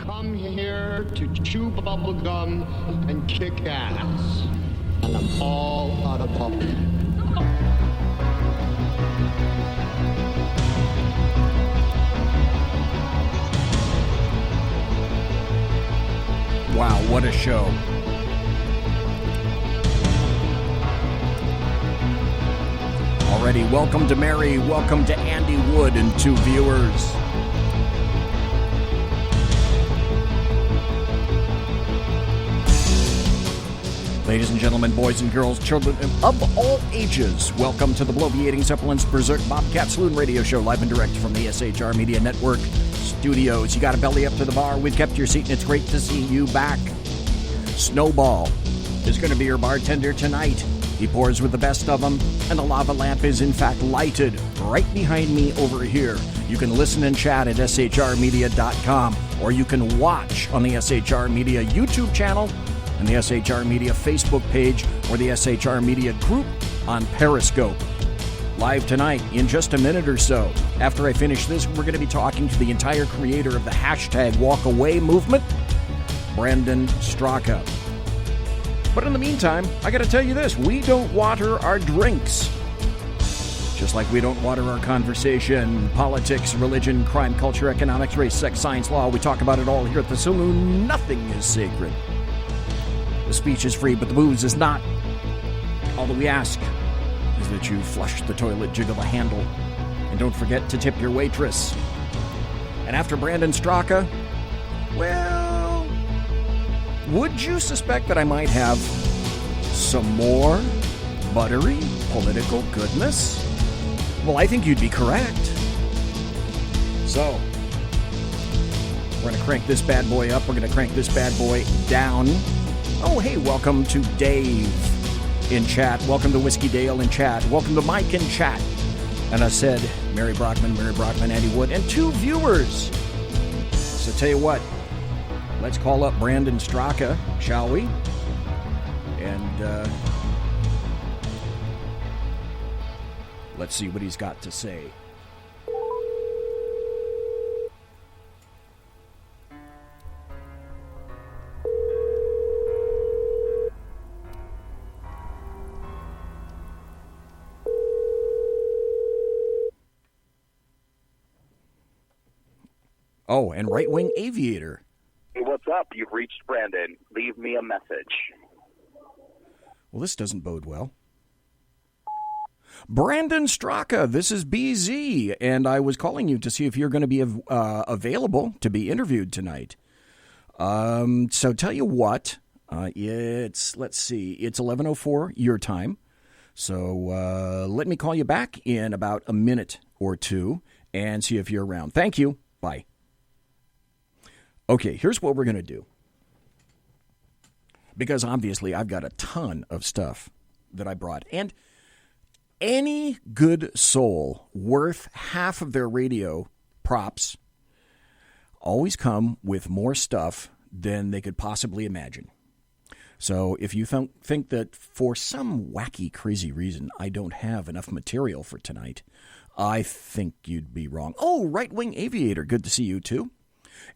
come here to chew bubblegum and kick ass. And I'm all out of bubblegum. Wow, what a show. Already, welcome to Mary, welcome to Andy Wood and two viewers. Ladies and gentlemen, boys and girls, children of all ages, welcome to the Bloviating Supplements Berserk Bobcat Saloon radio show, live and direct from the SHR Media Network studios. You got a belly up to the bar, we've kept your seat, and it's great to see you back. Snowball is going to be your bartender tonight. He pours with the best of them, and the lava lamp is in fact lighted right behind me over here. You can listen and chat at shrmedia.com, or you can watch on the SHR Media YouTube channel and the SHR Media Facebook page, or the SHR Media group on Periscope. Live tonight, in just a minute or so. After I finish this, we're going to be talking to the entire creator of the hashtag walkaway movement, Brandon STRAKA. But in the meantime, I got to tell you this, we don't water our drinks. Just like we don't water our conversation, politics, religion, crime, culture, economics, race, sex, science, law. We talk about it all here at the saloon. Nothing is sacred. The speech is free, but the booze is not. All that we ask is that you flush the toilet, jiggle the handle, and don't forget to tip your waitress. And after Brandon STRAKA, well, would you suspect that I might have some more buttery political goodness? Well, I think you'd be correct. So, we're going to crank this bad boy up. We're going to crank this bad boy down. Oh, hey, welcome to Dave in chat. Welcome to Whiskey Dale in chat. Welcome to Mike in chat. And I said, Mary Brockman, Andy Wood, and two viewers. So tell you what, let's call up Brandon STRAKA, shall we? And let's see what he's got to say. Oh, and right-wing aviator. Hey, what's up? You've reached Brandon. Leave me a message. Well, this doesn't bode well. Brandon STRAKA, this is BZ, and I was calling you to see if you're going to be available to be interviewed tonight. So tell you what, it's 11:04 your time. So let me call you back in about a minute or two and see if you're around. Thank you. Bye. Okay, here's what we're going to do. Because obviously I've got a ton of stuff that I brought. And any good soul worth half of their radio props always come with more stuff than they could possibly imagine. So if you think that for some wacky, crazy reason I don't have enough material for tonight, I think you'd be wrong. Oh, right-wing aviator, good to see you too.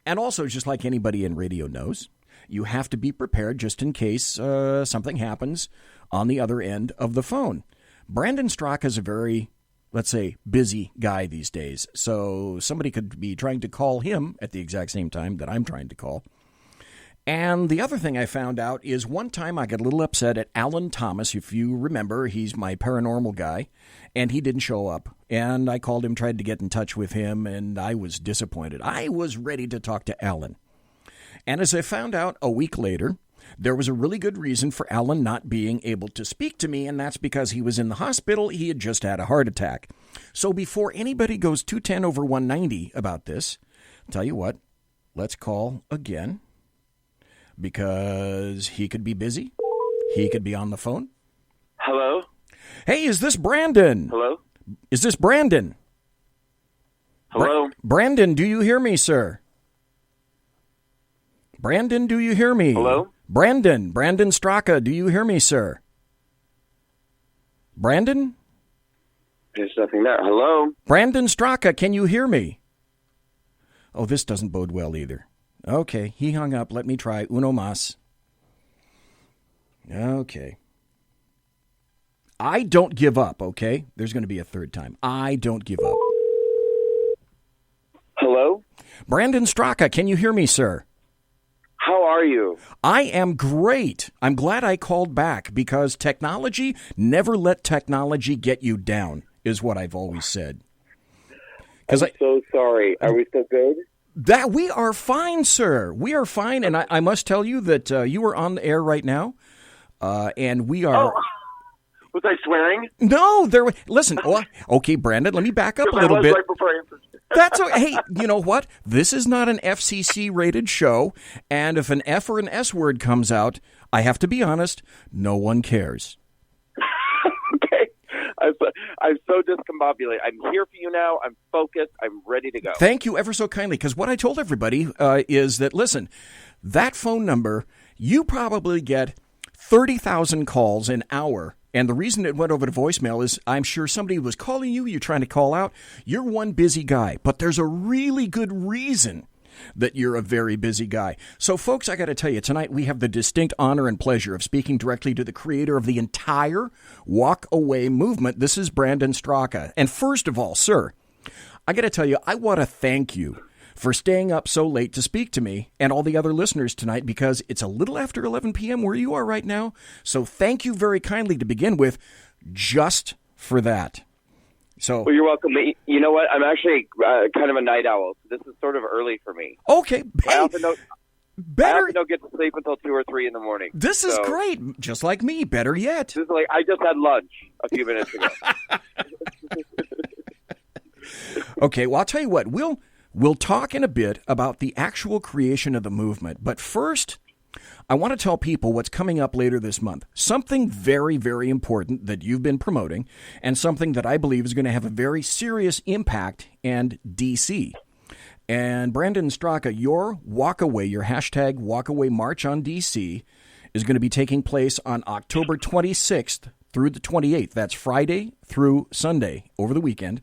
And also, just like anybody in radio knows, you have to be prepared just in case something happens on the other end of the phone. Brandon STRAKA is a very, let's say, busy guy these days. So somebody could be trying to call him at the exact same time that I'm trying to call. And the other thing I found out is one time I got a little upset at Alan Thomas. If you remember, he's my paranormal guy, and he didn't show up. And I called him, tried to get in touch with him, and I was disappointed. I was ready to talk to Alan. And as I found out a week later, there was a really good reason for Alan not being able to speak to me, and that's because he was in the hospital. He had just had a heart attack. So before anybody goes 210 over 190 about this, I'll tell you what, let's call again. Because he could be busy. He could be on the phone. Hello? Hey, is this Brandon? Hello? Is this Brandon? Hello? Brandon, do you hear me, sir? Brandon, do you hear me? Hello? Brandon STRAKA, do you hear me, sir? Brandon? There's nothing there. Hello? Brandon STRAKA, can you hear me? Oh, this doesn't bode well either. Okay, he hung up. Let me try. Uno mas. Okay. I don't give up, okay? There's going to be a third time. I don't give up. Hello? Brandon STRAKA, can you hear me, sir? How are you? I am great. I'm glad I called back because technology, never let technology get you down, is what I've always said. I'm so sorry. Are we still good? That we are fine, sir. We are fine, and I must tell you that you are on the air right now, and we are... Oh, was I swearing? No, listen. Okay, Brandon, let me back up a little bit. Right before I answered. That's okay. Hey, you know what? This is not an FCC-rated show, and if an F or an S word comes out, I have to be honest, no one cares. Okay. I'm so discombobulated. I'm here for you now. I'm focused. I'm ready to go. Thank you ever so kindly, because what I told everybody is that, listen, that phone number, you probably get 30,000 calls an hour. And the reason it went over to voicemail is I'm sure somebody was calling you, you're trying to call out. You're one busy guy, but there's a really good reason that you're a very busy guy. So, folks, I got to tell you, tonight we have the distinct honor and pleasure of speaking directly to the creator of the entire Walk Away movement. This is Brandon STRAKA. And first of all, sir, I got to tell you, I want to thank you for staying up so late to speak to me and all the other listeners tonight, because it's a little after 11 p.m. where you are right now. So thank you very kindly to begin with, just for that. So, well, you're welcome. You know what? I'm actually kind of a night owl. So this is sort of early for me. Okay. Hey, I often don't get to sleep until 2 or 3 in the morning. This is great. Just like me. Better yet. This is like I just had lunch a few minutes ago. Okay. Well, I'll tell you what. We'll talk in a bit about the actual creation of the movement. But first, I want to tell people what's coming up later this month. Something very, very important that you've been promoting, and something that I believe is going to have a very serious impact in D.C. And Brandon STRAKA, your walkaway, your hashtag walkaway march on D.C. is going to be taking place on October 26th through the 28th. That's Friday through Sunday over the weekend.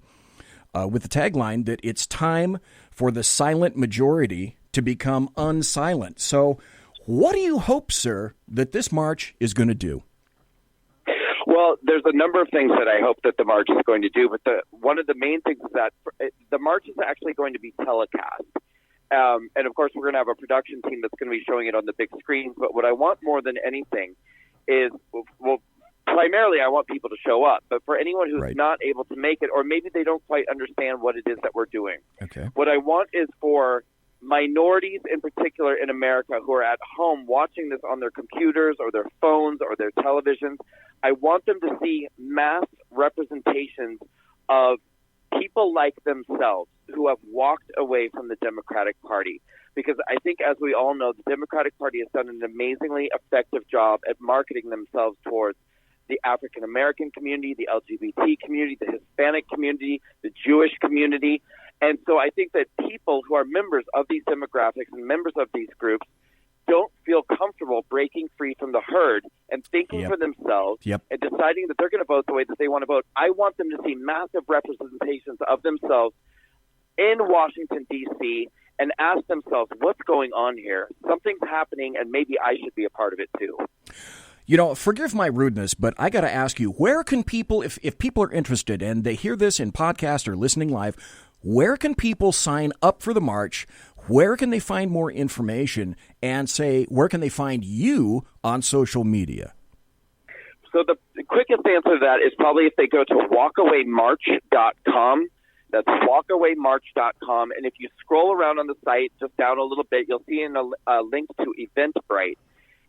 With the tagline that it's time for the silent majority to become unsilent. So what do you hope, sir, that this march is going to do? Well, there's a number of things that I hope that the march is going to do, but one of the main things is that the march is actually going to be telecast. And, of course, we're going to have a production team that's going to be showing it on the big screens. But what I want more than anything is, well, primarily, I want people to show up, but for anyone who's not able to make it, or maybe they don't quite understand what it is that we're doing, what I want is for minorities in particular in America who are at home watching this on their computers or their phones or their televisions, I want them to see mass representations of people like themselves who have walked away from the Democratic Party. Because I think, as we all know, the Democratic Party has done an amazingly effective job at marketing themselves towards the African-American community, the LGBT community, the Hispanic community, the Jewish community. And so I think that people who are members of these demographics and members of these groups don't feel comfortable breaking free from the herd and thinking for themselves and deciding that they're going to vote the way that they want to vote. I want them to see massive representations of themselves in Washington, D.C., and ask themselves, what's going on here? Something's happening, and maybe I should be a part of it too. You know, forgive my rudeness, but I got to ask you, where can people, if people are interested and they hear this in podcast or listening live, where can people sign up for the march? Where can they find more information? And say, where can they find you on social media? So the quickest answer to that is probably if they go to walkawaymarch.com. That's walkawaymarch.com. And if you scroll around on the site, just down a little bit, you'll see a link to Eventbrite.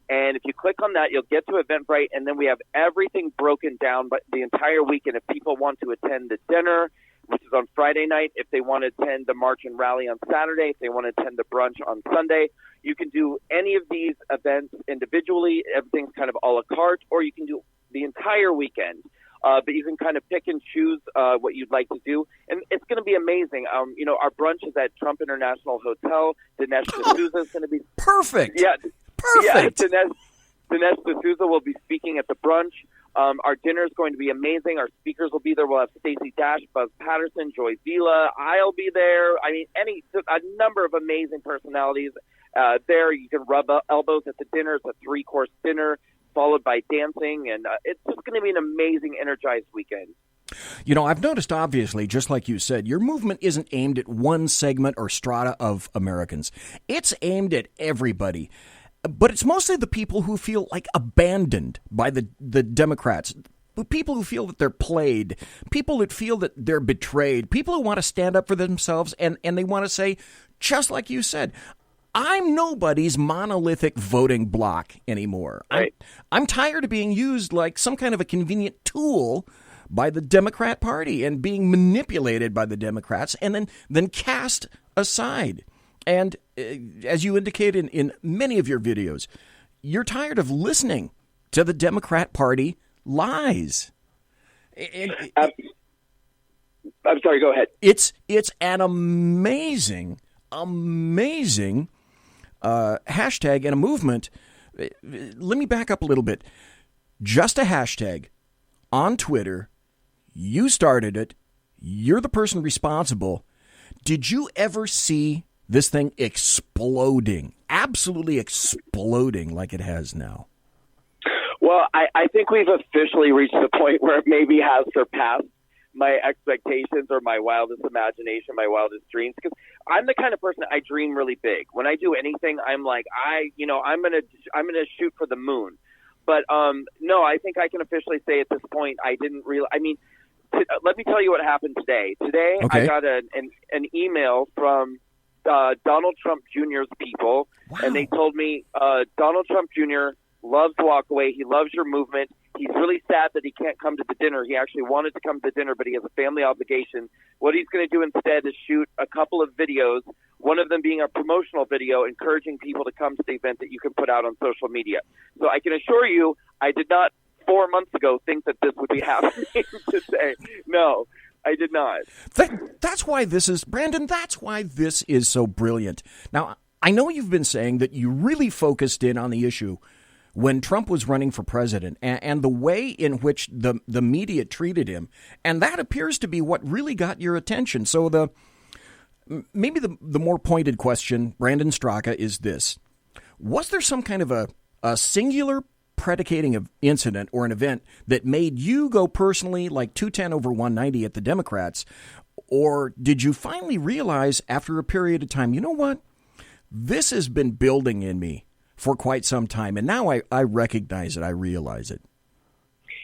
And if you click on that, you'll get to Eventbrite, and then we have everything broken down but the entire weekend. If people want to attend the dinner, which is on Friday night, if they want to attend the march and rally on Saturday, if they want to attend the brunch on Sunday, you can do any of these events individually. Everything's kind of a la carte, or you can do the entire weekend. But you can kind of pick and choose what you'd like to do. And it's going to be amazing. You know, our brunch is at Trump International Hotel. Dinesh D'Souza is going to be... Perfect. Yeah. Perfect. Yeah, Dinesh D'Souza will be speaking at the brunch. Our dinner is going to be amazing. Our speakers will be there. We'll have Stacey Dash, Buzz Patterson, Joy Vila. I'll be there. I mean, a number of amazing personalities. there. You can rub elbows at the dinner. It's a 3-course dinner followed by dancing, and it's just going to be an amazing, energized weekend. You know, I've noticed, obviously, just like you said, your movement isn't aimed at one segment or strata of Americans. It's aimed at everybody. But it's mostly the people who feel like abandoned by the Democrats, people who feel that they're played, people that feel that they're betrayed, people who want to stand up for themselves, and they want to say, just like you said, I'm nobody's monolithic voting block anymore. Right. I'm tired of being used like some kind of a convenient tool by the Democrat Party and being manipulated by the Democrats and then cast aside. And as you indicate in many of your videos, you're tired of listening to the Democrat Party lies. I'm sorry, go ahead. It's an amazing hashtag and a movement. Let me back up a little bit. Just a hashtag on Twitter. You started it. You're the person responsible. Did you ever see this thing exploding, absolutely exploding like it has now? Well, I think we've officially reached the point where it maybe has surpassed my expectations or my wildest imagination, my wildest dreams. Because I'm the kind of person, I dream really big. When I do anything, I'm like, I'm gonna shoot for the moon. But no, I think I can officially say at this point, I didn't realize. I mean, let me tell you what happened today. Today, okay. I got an email from Donald Trump Jr.'s people, wow. And they told me Donald Trump Jr. loves Walkaway. He loves your movement. He's really sad that he can't come to the dinner. He actually wanted to come to the dinner, but he has a family obligation. What he's going to do instead is shoot a couple of videos, one of them being a promotional video encouraging people to come to the event that you can put out on social media. So I can assure you, I did not 4 months ago think that this would be happening today. No, I did not. That's why this is, Brandon, that's why this is so brilliant. Now, I know you've been saying that you really focused in on the issue when Trump was running for president and the way in which the media treated him. And that appears to be what really got your attention. So maybe the more pointed question, Brandon STRAKA, is this. Was there some kind of a singular predicating of incident or an event that made you go personally like 210 over 190 at the Democrats? Or did you finally realize after a period of time, you know what? This has been building in me for quite some time, and now I recognize it. I realize it.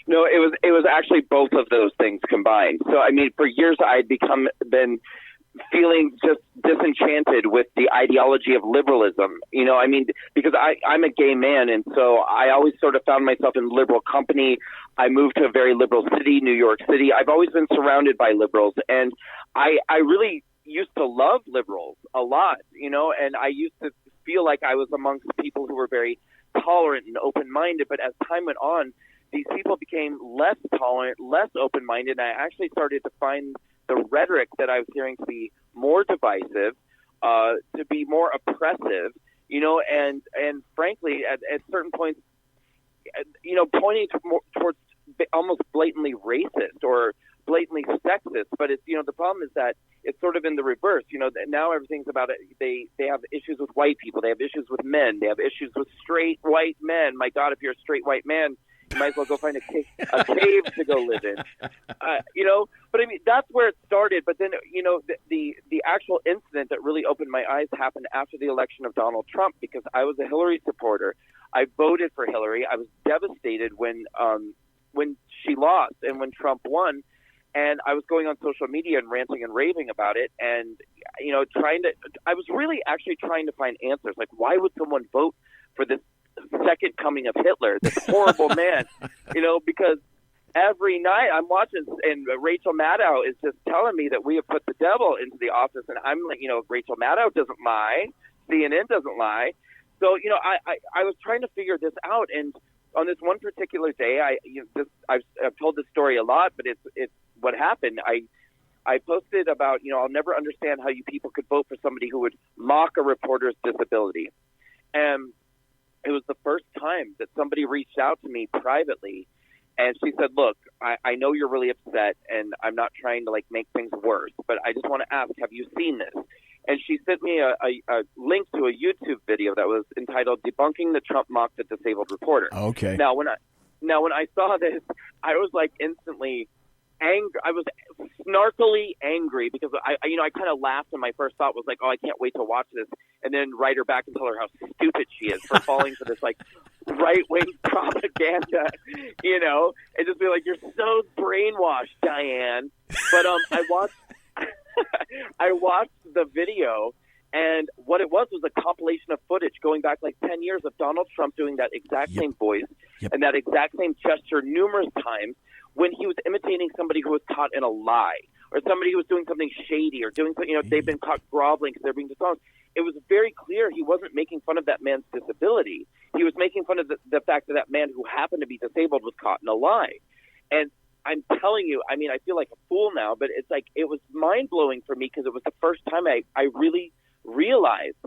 No, it was actually both of those things combined. So, I mean, for years I'd been feeling just disenchanted with the ideology of liberalism. You know, I mean, because I'm a gay man, and so I always sort of found myself in liberal company. I moved to a very liberal city, New York City. I've always been surrounded by liberals, and I really used to love liberals a lot, you know, and I used to feel like I was amongst people who were very tolerant and open-minded. But as time went on, these people became less tolerant, less open-minded, and I actually started to find the rhetoric that I was hearing to be more divisive, to be more oppressive, you know, and frankly, at certain points, you know, pointing towards almost blatantly racist or blatantly sexist. But it's, you know, the problem is that it's sort of in the reverse. You know, now everything's about it. They have issues with white people. They have issues with men. They have issues with straight white men. My God, if you're a straight white man, you might as well go find a cave to go live in. You know, but I mean, that's where it started. But then, you know, the actual incident that really opened my eyes happened after the election of Donald Trump, because I was a Hillary supporter. I voted for Hillary. I was devastated when she lost and when Trump won. And I was going on social media and ranting and raving about it. And, you know, I was really actually trying to find answers. Like, why would someone vote for this second coming of Hitler, this horrible man? You know, because every night I'm watching, and Rachel Maddow is just telling me that we have put the devil into the office. And I'm like, you know, Rachel Maddow doesn't lie. CNN doesn't lie. So, you know, I was trying to figure this out. And on this one particular day, I've told this story a lot, but it's what happened. I posted about, you know, I'll never understand how you people could vote for somebody who would mock a reporter's disability. And it was the first time that somebody reached out to me privately, and she said, look, I know you're really upset, and I'm not trying to, like, make things worse, but I just want to ask, have you seen this? and she sent me a link to a YouTube video that was entitled "Debunking the Trump Mock the Disabled Reporter." Okay. Now, when I saw this, I was like instantly angry. I was snarkily angry because I kind of laughed, and my first thought was like, "Oh, I can't wait to watch this," and then write her back and tell her how stupid she is for falling for this like right-wing propaganda, and just be like, "You're so brainwashed, Diane." But I watched the video, and what it was a compilation of footage going back like 10 years of Donald Trump doing that exact same voice and that exact same gesture numerous times when he was imitating somebody who was caught in a lie, or somebody who was doing something shady, or doing something, they've been caught groveling because they're being dishonest. It was very clear he wasn't making fun of that man's disability. He was making fun of the fact that man who happened to be disabled was caught in a lie. And I'm telling you, I mean, I feel like a fool now, but it's like it was mind-blowing for me because it was the first time I really realized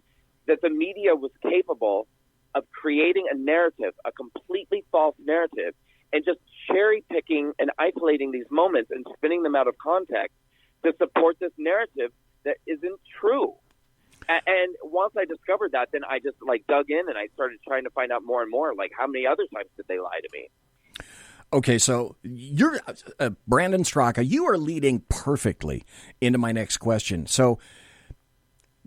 that the media was capable of creating a narrative, a completely false narrative, and just cherry-picking and isolating these moments and spinning them out of context to support this narrative that isn't true. And once I discovered that, then I just dug in and I started trying to find out more and more, how many other times did they lie to me? Okay, so you're Brandon STRAKA. You are leading perfectly into my next question. So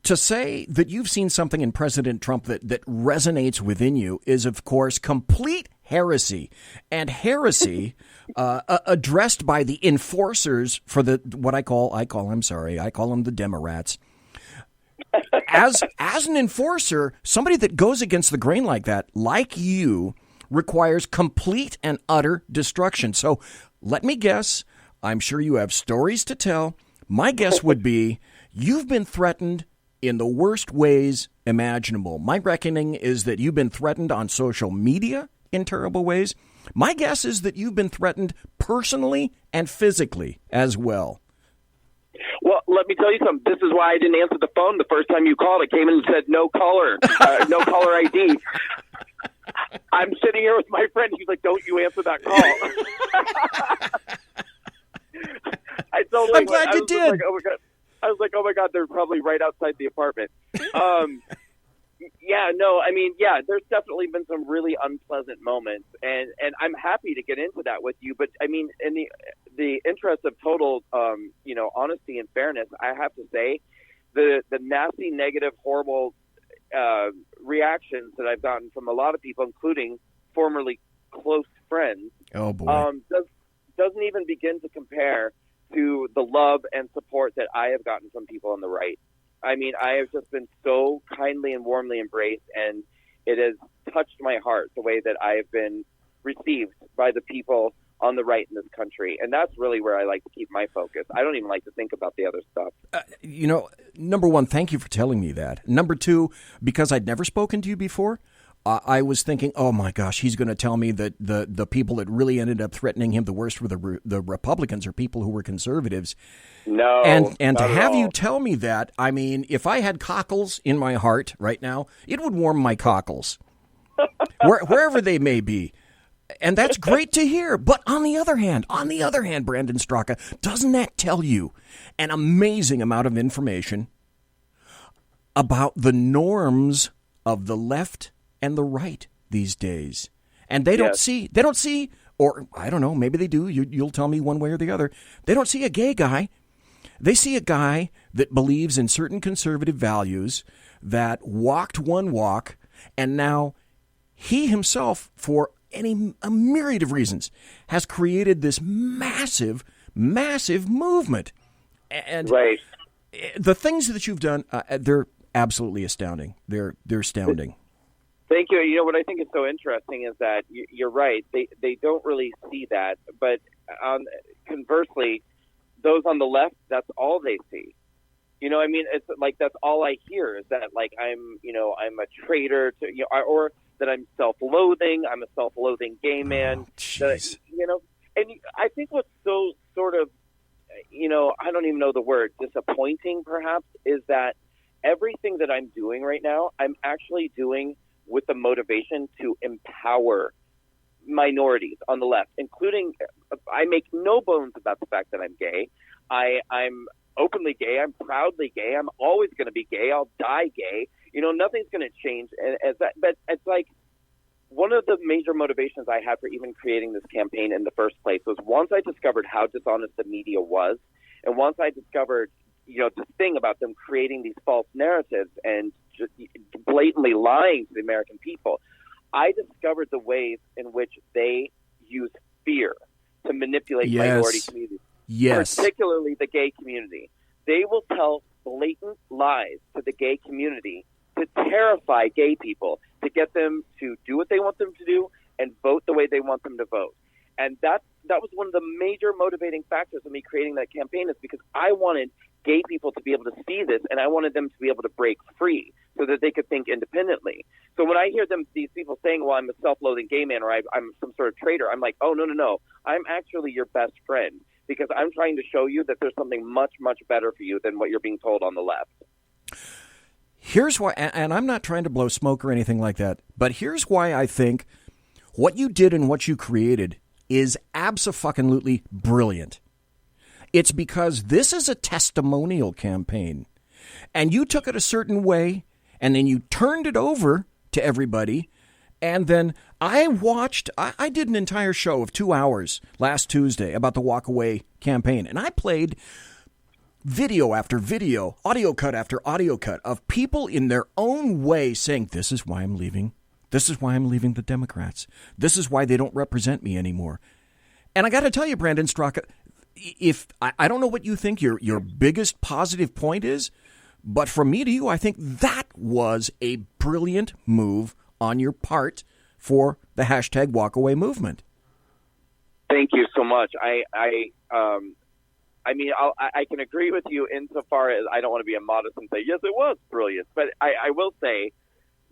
to say that you've seen something in President Trump that resonates within you is, of course, complete heresy, and heresy addressed by the enforcers for I call them the Democrats. As an enforcer, somebody that goes against the grain like that, like you, requires complete and utter destruction. So let me guess. I'm sure you have stories to tell. My guess would be you've been threatened in the worst ways imaginable. My reckoning is that you've been threatened on social media in terrible ways. My guess is that you've been threatened personally and physically as well. Well, let me tell you something. This is why I didn't answer the phone the first time you called. It came in and said no caller, no caller ID. I'm sitting here with my friend. He's like, "Don't you answer that call." I'm glad you did. I was like, "Oh my God, they're probably right outside the apartment." There's definitely been some really unpleasant moments, and I'm happy to get into that with you. But I mean, in the interest of total, honesty and fairness, I have to say, the nasty, negative, horrible reactions that I've gotten from a lot of people, including formerly close friends, doesn't even begin to compare to the love and support that I have gotten from people on the right. I mean, I have just been so kindly and warmly embraced, and it has touched my heart the way that I have been received by the people on the right in this country. And that's really where I like to keep my focus. I don't even like to think about the other stuff. Number one, thank you for telling me that. Number two, because I'd never spoken to you before, I was thinking, oh my gosh, he's going to tell me that the people that really ended up threatening him the worst were the Republicans or people who were conservatives. No. And to have you tell me that, I mean, if I had cockles in my heart right now, it would warm my cockles, wherever they may be. And that's great to hear. But on the other hand, Brandon STRAKA, doesn't that tell you an amazing amount of information about the norms of the left and the right these days? And they don't see, or I don't know, maybe they do. You'll tell me one way or the other. They don't see a gay guy. They see a guy that believes in certain conservative values, that walked one walk, and now he himself, for a myriad of reasons, has created this massive, massive movement. And right. The things that you've done, they're absolutely astounding. They're astounding. Thank you. You know, what I think is so interesting is that you're right. They don't really see that. But conversely, those on the left, that's all they see. You know, I mean, it's like that's all I hear is that, like, I'm a traitor to, or that I'm self-loathing. I'm a self-loathing gay man. That, and I think what's so sort of, I don't even know the word, disappointing perhaps, is that everything that I'm doing right now, I'm actually doing with the motivation to empower minorities on the left, including, I make no bones about the fact that I'm gay. I'm openly gay. I'm proudly gay. I'm always going to be gay. I'll die gay. Nothing's going to change. But it's like one of the major motivations I had for even creating this campaign in the first place was once I discovered how dishonest the media was, and once I discovered, this thing about them creating these false narratives and just blatantly lying to the American people, I discovered the ways in which they use fear to manipulate minority communities, particularly the gay community. They will tell blatant lies to the gay community to terrify gay people, to get them to do what they want them to do and vote the way they want them to vote. And that was one of the major motivating factors of me creating that campaign, is because I wanted gay people to be able to see this, and I wanted them to be able to break free so that they could think independently. So when I hear these people saying, well, I'm a self-loathing gay man, or I'm some sort of traitor, I'm like, oh, no. I'm actually your best friend, because I'm trying to show you that there's something much, much better for you than what you're being told on the left. Here's why, and I'm not trying to blow smoke or anything like that, but here's why I think what you did and what you created is abso-fucking-lutely brilliant. It's because this is a testimonial campaign, and you took it a certain way, and then you turned it over to everybody, and then I did an entire show of 2 hours last Tuesday about the Walk Away campaign, and I played video after video, audio cut after audio cut of people in their own way saying, this is why I'm leaving. This is why I'm leaving the Democrats. This is why they don't represent me anymore. And I got to tell you, Brandon Straka, if I don't know what you think your biggest positive point is, but from me to you, I think that was a brilliant move on your part for the hashtag Walkaway movement. Thank you so much. I can agree with you insofar as I don't want to be immodest and say, yes, it was brilliant. But I will say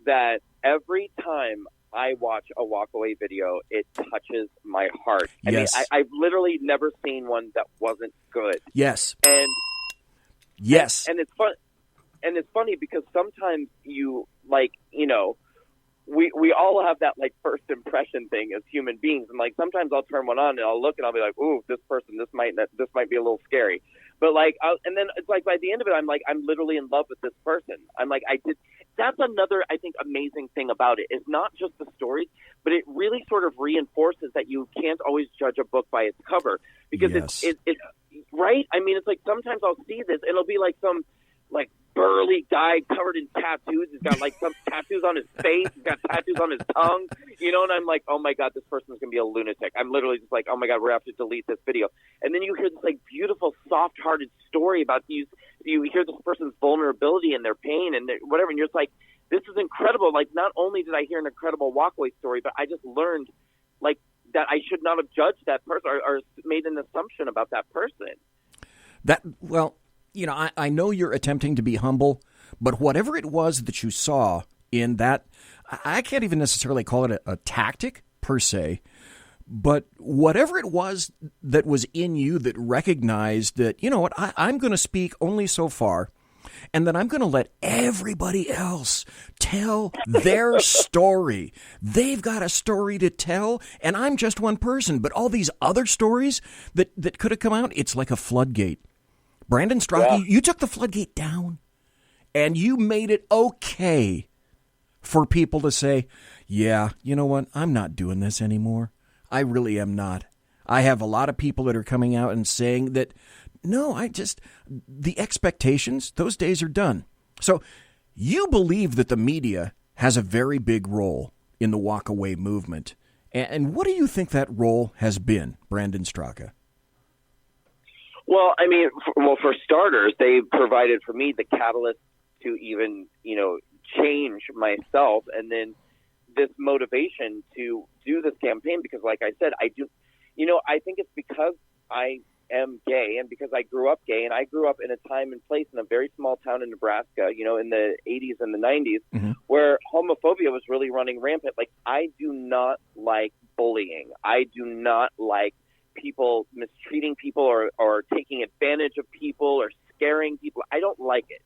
that every time I watch a Walkaway video, it touches my heart. Yes. I've literally never seen one that wasn't good. Yes. And it's fun. And it's funny because sometimes we all have that first impression thing as human beings, and sometimes I'll turn one on and I'll look and I'll be like, ooh, this might be a little scary, but and then it's by the end of it, I'm literally in love with this person. That's another, I think, amazing thing about it is not just the stories, but it really sort of reinforces that you can't always judge a book by its cover, because it's right. It's sometimes I'll see this and it'll be some burly guy covered in tattoos. He's got some tattoos on his face. He's got tattoos on his tongue, and I'm like, oh my God, this person's going to be a lunatic. I'm literally just oh my God, we're going to have to delete this video. And then you hear this beautiful, soft-hearted story about you hear this person's vulnerability and their pain and whatever. And you're just this is incredible. Not only did I hear an incredible Walkaway story, but I just learned that I should not have judged that person or made an assumption about that person. I know you're attempting to be humble, but whatever it was that you saw in that, I can't even necessarily call it a tactic per se, but whatever it was that was in you that recognized that, you know what, I'm going to speak only so far, and then I'm going to let everybody else tell their story. They've got a story to tell, and I'm just one person, but all these other stories that could have come out, it's like a floodgate. Brandon Straka, you took the floodgate down, and you made it okay for people to say, yeah, you know what, I'm not doing this anymore. I really am not. I have a lot of people that are coming out and saying that, no, the expectations, those days are done. So you believe that the media has a very big role in the Walkaway movement. And what do you think that role has been, Brandon Straka? Well, for starters, they provided for me the catalyst to even, change myself, and then this motivation to do this campaign, because like I said, I think it's because I am gay and because I grew up gay, and I grew up in a time and place in a very small town in Nebraska, in the 80s and the 90s, where homophobia was really running rampant. I do not like bullying. I do not like people mistreating people or taking advantage of people or scaring people. I don't like it.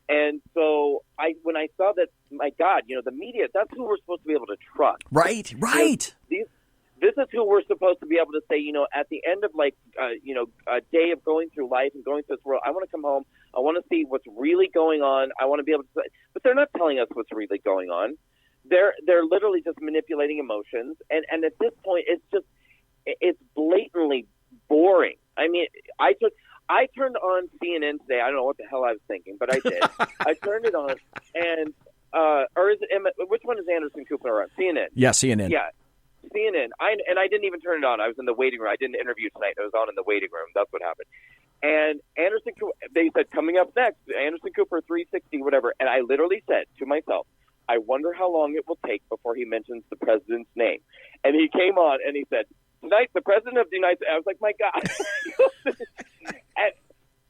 And so when I saw that, my God, the media, that's who we're supposed to be able to trust. Right. This is who we're supposed to be able to say, at the end of a day of going through life and going through this world, I want to come home. I want to see what's really going on. I want to be able to say, but they're not telling us what's really going on. They're literally just manipulating emotions. And at this point, it's blatantly boring. I mean, I turned on CNN today. I don't know what the hell I was thinking, but I did. I turned it on, and or is it, which one is Anderson Cooper on? CNN. Yeah, CNN. Yeah, CNN. I didn't even turn it on. I was in the waiting room. I didn't interview tonight. I was on in the waiting room. That's what happened. And Anderson Cooper, they said, coming up next, Anderson Cooper 360, whatever. And I literally said to myself, I wonder how long it will take before he mentions the president's name. And he came on and he said, tonight, the president of the United States. I was like, my God.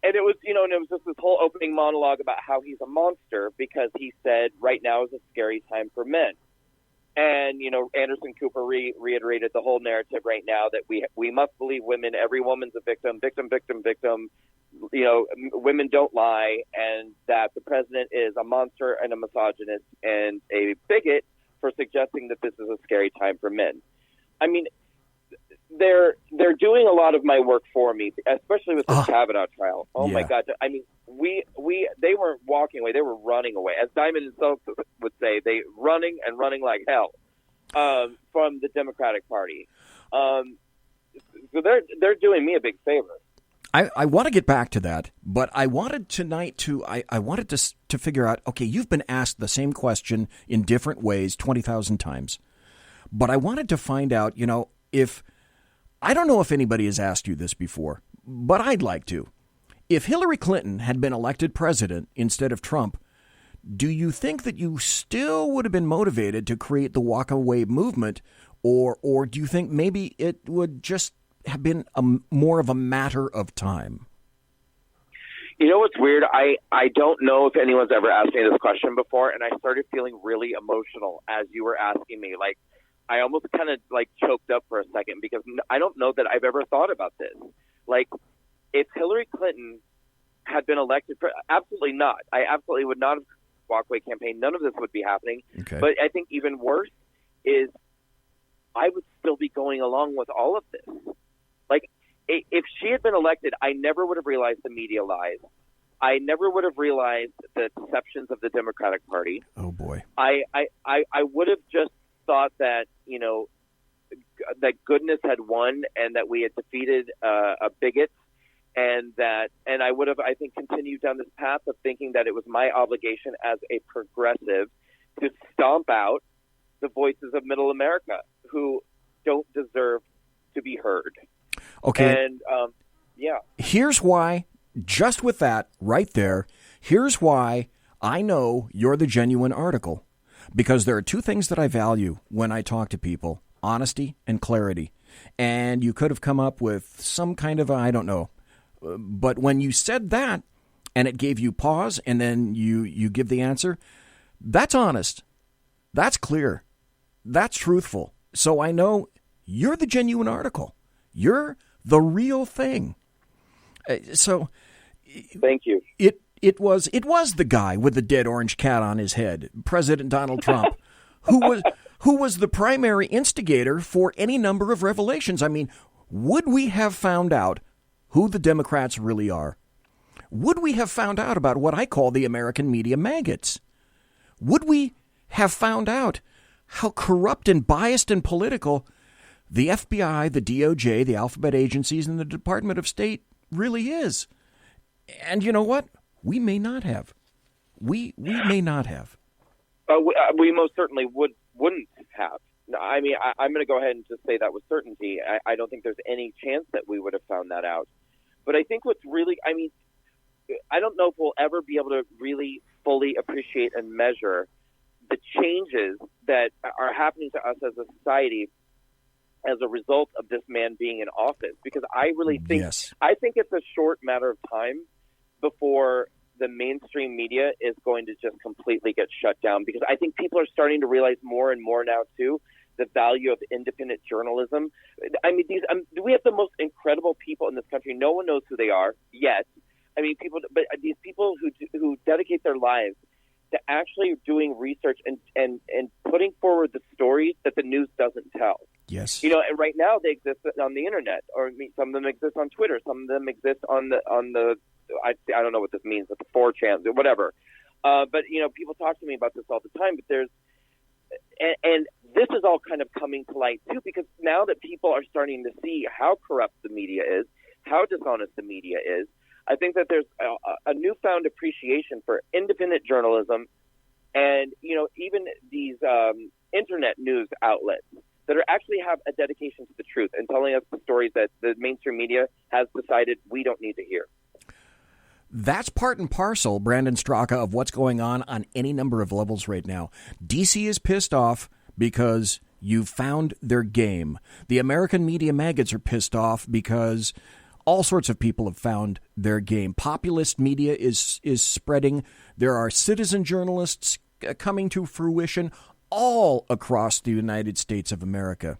and it was, and it was just this whole opening monologue about how he's a monster because he said right now is a scary time for men. And, Anderson Cooper reiterated the whole narrative right now that we must believe women. Every woman's a victim, victim, victim, victim. Women don't lie, and that the president is a monster and a misogynist and a bigot for suggesting that this is a scary time for men. I mean, they're doing a lot of my work for me, especially with the Kavanaugh trial. Oh, yeah. My God. I mean, they weren't walking away. They were running away. As Diamond himself would say, they running like hell from the Democratic Party. So they're doing me a big favor. I want to get back to that, but I wanted tonight I wanted to figure out, okay, you've been asked the same question in different ways 20,000 times, but I wanted to find out, if, I don't know if anybody has asked you this before, but I'd like to. If Hillary Clinton had been elected president instead of Trump, do you think that you still would have been motivated to create the walk-away movement, or do you think maybe it would just have been more of a matter of time? You know what's weird? I don't know if anyone's ever asked me this question before, and I started feeling really emotional as you were asking me. Like, I almost kind of choked up for a second because I don't know that I've ever thought about this. Like, if Hillary Clinton had been elected, absolutely not. I absolutely would not have walkaway campaign. None of this would be happening. Okay. But I think even worse is I would still be going along with all of this. Like, if she had been elected, I never would have realized the media lies. I never would have realized the deceptions of the Democratic Party. Oh, boy. I would have just thought that, that goodness had won and that we had defeated a bigot, and I would have, I think, continued down this path of thinking that it was my obligation as a progressive to stomp out the voices of Middle America who don't deserve to be heard. Okay. And, yeah. Here's why, just with that right there, here's why I know you're the genuine article. Because there are two things that I value when I talk to people, honesty and clarity. And you could have come up with some kind of, I don't know. But when you said that, and it gave you pause, and then you give the answer, that's honest. That's clear. That's truthful. So I know you're the genuine article. You're the real thing. So, thank you. It was the guy with the dead orange cat on his head, President Donald Trump, who was the primary instigator for any number of revelations. I mean, would we have found out who the Democrats really are? Would we have found out about what I call the American media maggots? Would we have found out how corrupt and biased and political the FBI, the DOJ, the alphabet agencies, and the Department of State really is? And you know what? We may not have. We may not have. We most certainly wouldn't have. I mean, I'm going to go ahead and just say that with certainty. I don't think there's any chance that we would have found that out. But I think what's really, I mean, I don't know if we'll ever be able to really fully appreciate and measure the changes that are happening to us as a society as a result of this man being in office. Because I really think, I think it's a short matter of time before the mainstream media is going to just completely get shut down, because I think people are starting to realize more and more now, too, the value of independent journalism. I mean, we have the most incredible people in this country. No one knows who they are yet. I mean, but these people who dedicate their lives to actually doing research and putting forward the stories that the news doesn't tell. Yes. And right now they exist on the internet, or some of them exist on Twitter, some of them exist on the I don't know what this means, but the 4chan, whatever. But people talk to me about this all the time. But there's and this is all kind of coming to light too, because now that people are starting to see how corrupt the media is, how dishonest the media is, I think that there's a newfound appreciation for independent journalism, and even these internet news outlets that actually have a dedication to the truth and telling us the stories that the mainstream media has decided we don't need to hear. That's part and parcel, Brandon STRAKA, of what's going on any number of levels right now. DC is pissed off because you found their game. The American media maggots are pissed off because all sorts of people have found their game. Populist media is spreading. There are citizen journalists coming to fruition all across the United States of America.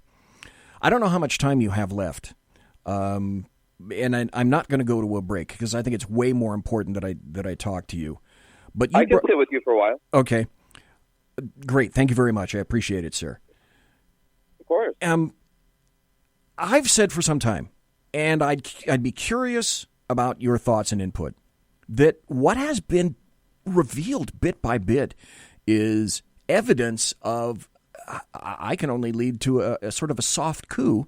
I don't know how much time you have left. And I'm not going to go to a break because I think it's way more important that I talk to you. But I can sit with you for a while. Okay, great. Thank you very much. I appreciate it, sir. Of course. I've said for some time, and I'd be curious about your thoughts and input, that what has been revealed bit by bit is evidence of, I can only lead to a sort of a soft coup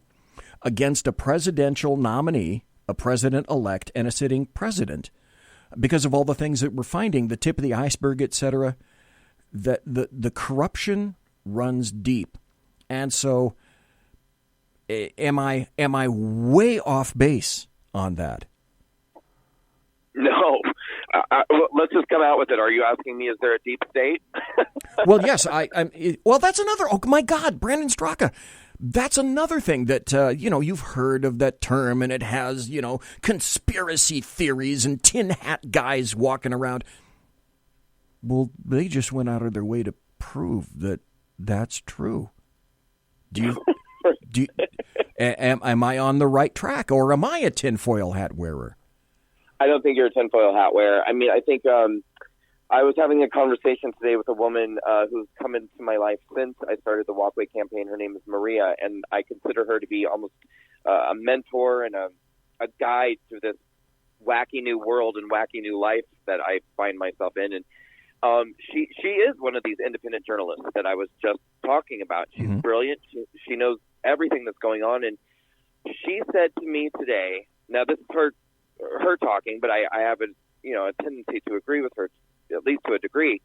against a presidential nominee, a president-elect, and a sitting president, because of all the things that we're finding, the tip of the iceberg, et cetera, that the corruption runs deep. And so am I way off base on that? No. Let's just come out with it. Are you asking me, is there a deep state? Well, yes. Well, that's another. Oh, my God, Brandon STRAKA. That's another thing that, you've heard of that term, and it has, conspiracy theories and tin hat guys walking around. Well, they just went out of their way to prove that that's true. Am I on the right track, or am I a tinfoil hat wearer? I don't think you're a tinfoil hat wearer. I mean, I think I was having a conversation today with a woman who's come into my life since I started the Walkway campaign. Her name is Maria, and I consider her to be almost a mentor and a guide to this wacky new world and wacky new life that I find myself in. And she is one of these independent journalists that I was just talking about. She's brilliant. She knows everything that's going on. And she said to me today, now this is her talking, but I have a tendency to agree with her, at least to a degree.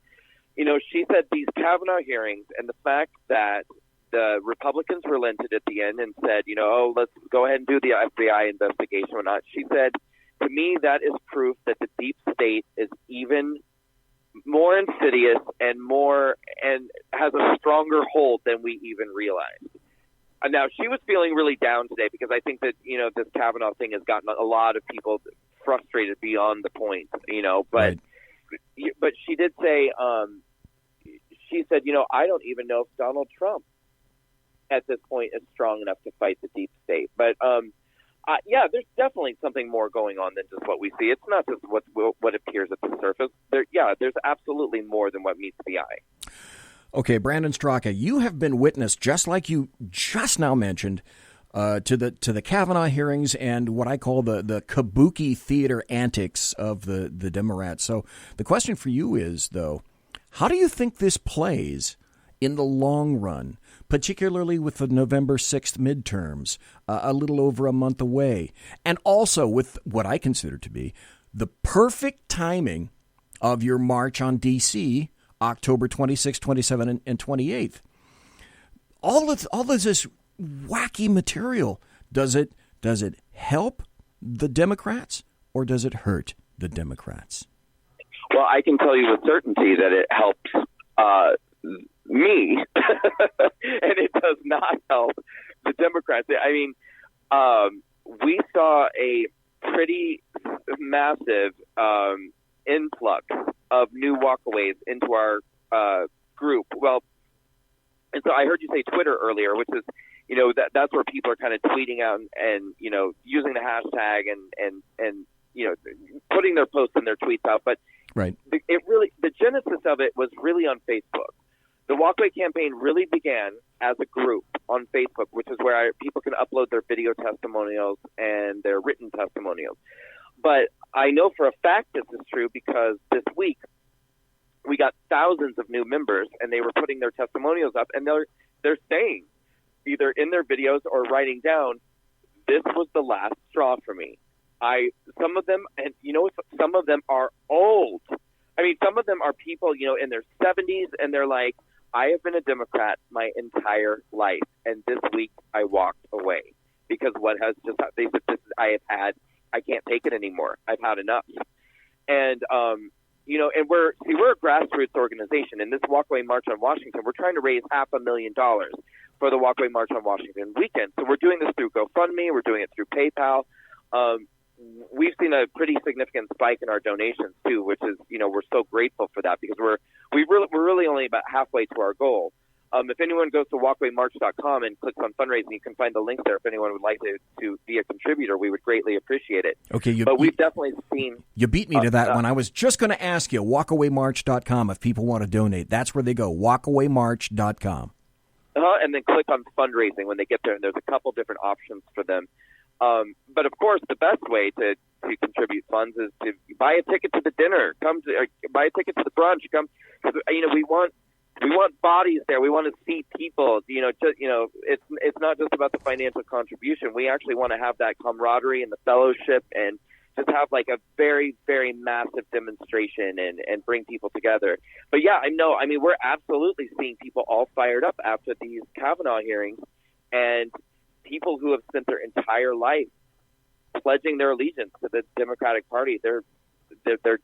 She said these Kavanaugh hearings and the fact that the Republicans relented at the end and said, let's go ahead and do the FBI investigation or not. She said, to me, that is proof that the deep state is even more insidious and has a stronger hold than we even realized. Now, she was feeling really down today because I think that, this Kavanaugh thing has gotten a lot of people frustrated beyond the point, but right. But she did say, she said, I don't even know if Donald Trump at this point is strong enough to fight the deep state. But, there's definitely something more going on than just what we see. It's not just what appears at the surface. There's absolutely more than what meets the eye. Okay, Brandon STRAKA, you have been witness, just like you just now mentioned, to the Kavanaugh hearings and what I call the kabuki theater antics of the Democrats. So the question for you is, though, how do you think this plays in the long run, particularly with the November 6th midterms, a little over a month away, and also with what I consider to be the perfect timing of your march on D.C., October 26th, 27th, and 28th. All of this wacky material, does it help the Democrats or does it hurt the Democrats? Well, I can tell you with certainty that it helps me, and it does not help the Democrats. I mean, we saw a pretty massive influx of new walkaways into our group. Well, and so I heard you say Twitter earlier, which is, that's where people are kind of tweeting out and using the hashtag and putting their posts and their tweets out. But Right. The genesis of it was really on Facebook. The Walkway campaign really began as a group on Facebook, which is where people can upload their video testimonials and their written testimonials. But I know for a fact this is true because this week we got thousands of new members, and they were putting their testimonials up, and they're saying, either in their videos or writing down, this was the last straw for me. Some of them, and some of them are old. I mean, some of them are people, in their 70s, and they're like, I have been a Democrat my entire life, and this week I walked away because what has just they said, I can't take it anymore. I've had enough. And and we're a grassroots organization. In this Walkway March on Washington, we're trying to raise $500,000 for the Walkway March on Washington weekend. So we're doing this through GoFundMe. We're doing it through PayPal. We've seen a pretty significant spike in our donations too, which is, we're so grateful for that because we're really only about halfway to our goal. If anyone goes to walkwaymarch.com and clicks on fundraising, you can find the link there. If anyone would like to be a contributor, we would greatly appreciate it. Okay, but we've definitely seen. You beat me to that one. I was just going to ask you, walkwaymarch.com, if people want to donate. That's where they go, walkwaymarch.com. And then click on fundraising when they get there, and there's a couple different options for them. But of course, the best way to contribute funds is to buy a ticket to the dinner. Buy a ticket to the brunch. Because we want bodies there. We want to see people. It's not just about the financial contribution. We actually want to have that camaraderie and the fellowship, and just have like a very, very massive demonstration and bring people together. But yeah, we're absolutely seeing people all fired up after these Kavanaugh hearings, and people who have spent their entire life pledging their allegiance to the Democratic Party, they're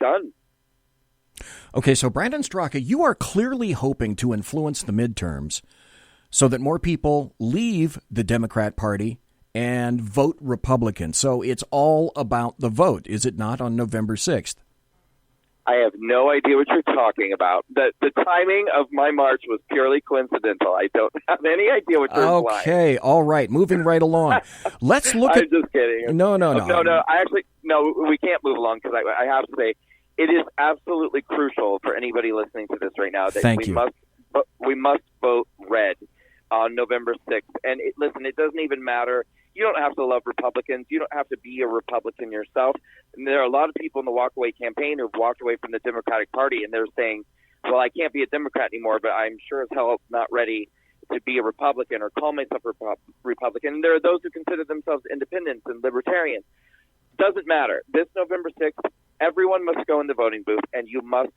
done. Okay, so Brandon STRAKA, you are clearly hoping to influence the midterms so that more people leave the Democrat Party and vote Republican. So it's all about the vote, is it not, on November 6th? I have no idea what you're talking about. The timing of my march was purely coincidental. I don't have any idea what you're implying. Okay, all right. Moving right along. Let's look at... I'm just kidding. No. No, we can't move along because I have to say it is absolutely crucial for anybody listening to this right now that we must vote red on November 6th. And listen, it doesn't even matter. You don't have to love Republicans. You don't have to be a Republican yourself. And there are a lot of people in the Walkaway campaign who've walked away from the Democratic Party, and they're saying, well, I can't be a Democrat anymore, but I'm sure as hell not ready to be a Republican or call myself a Republican. And there are those who consider themselves independents and libertarians. Doesn't matter. This November 6th, everyone must go in the voting booth, and you must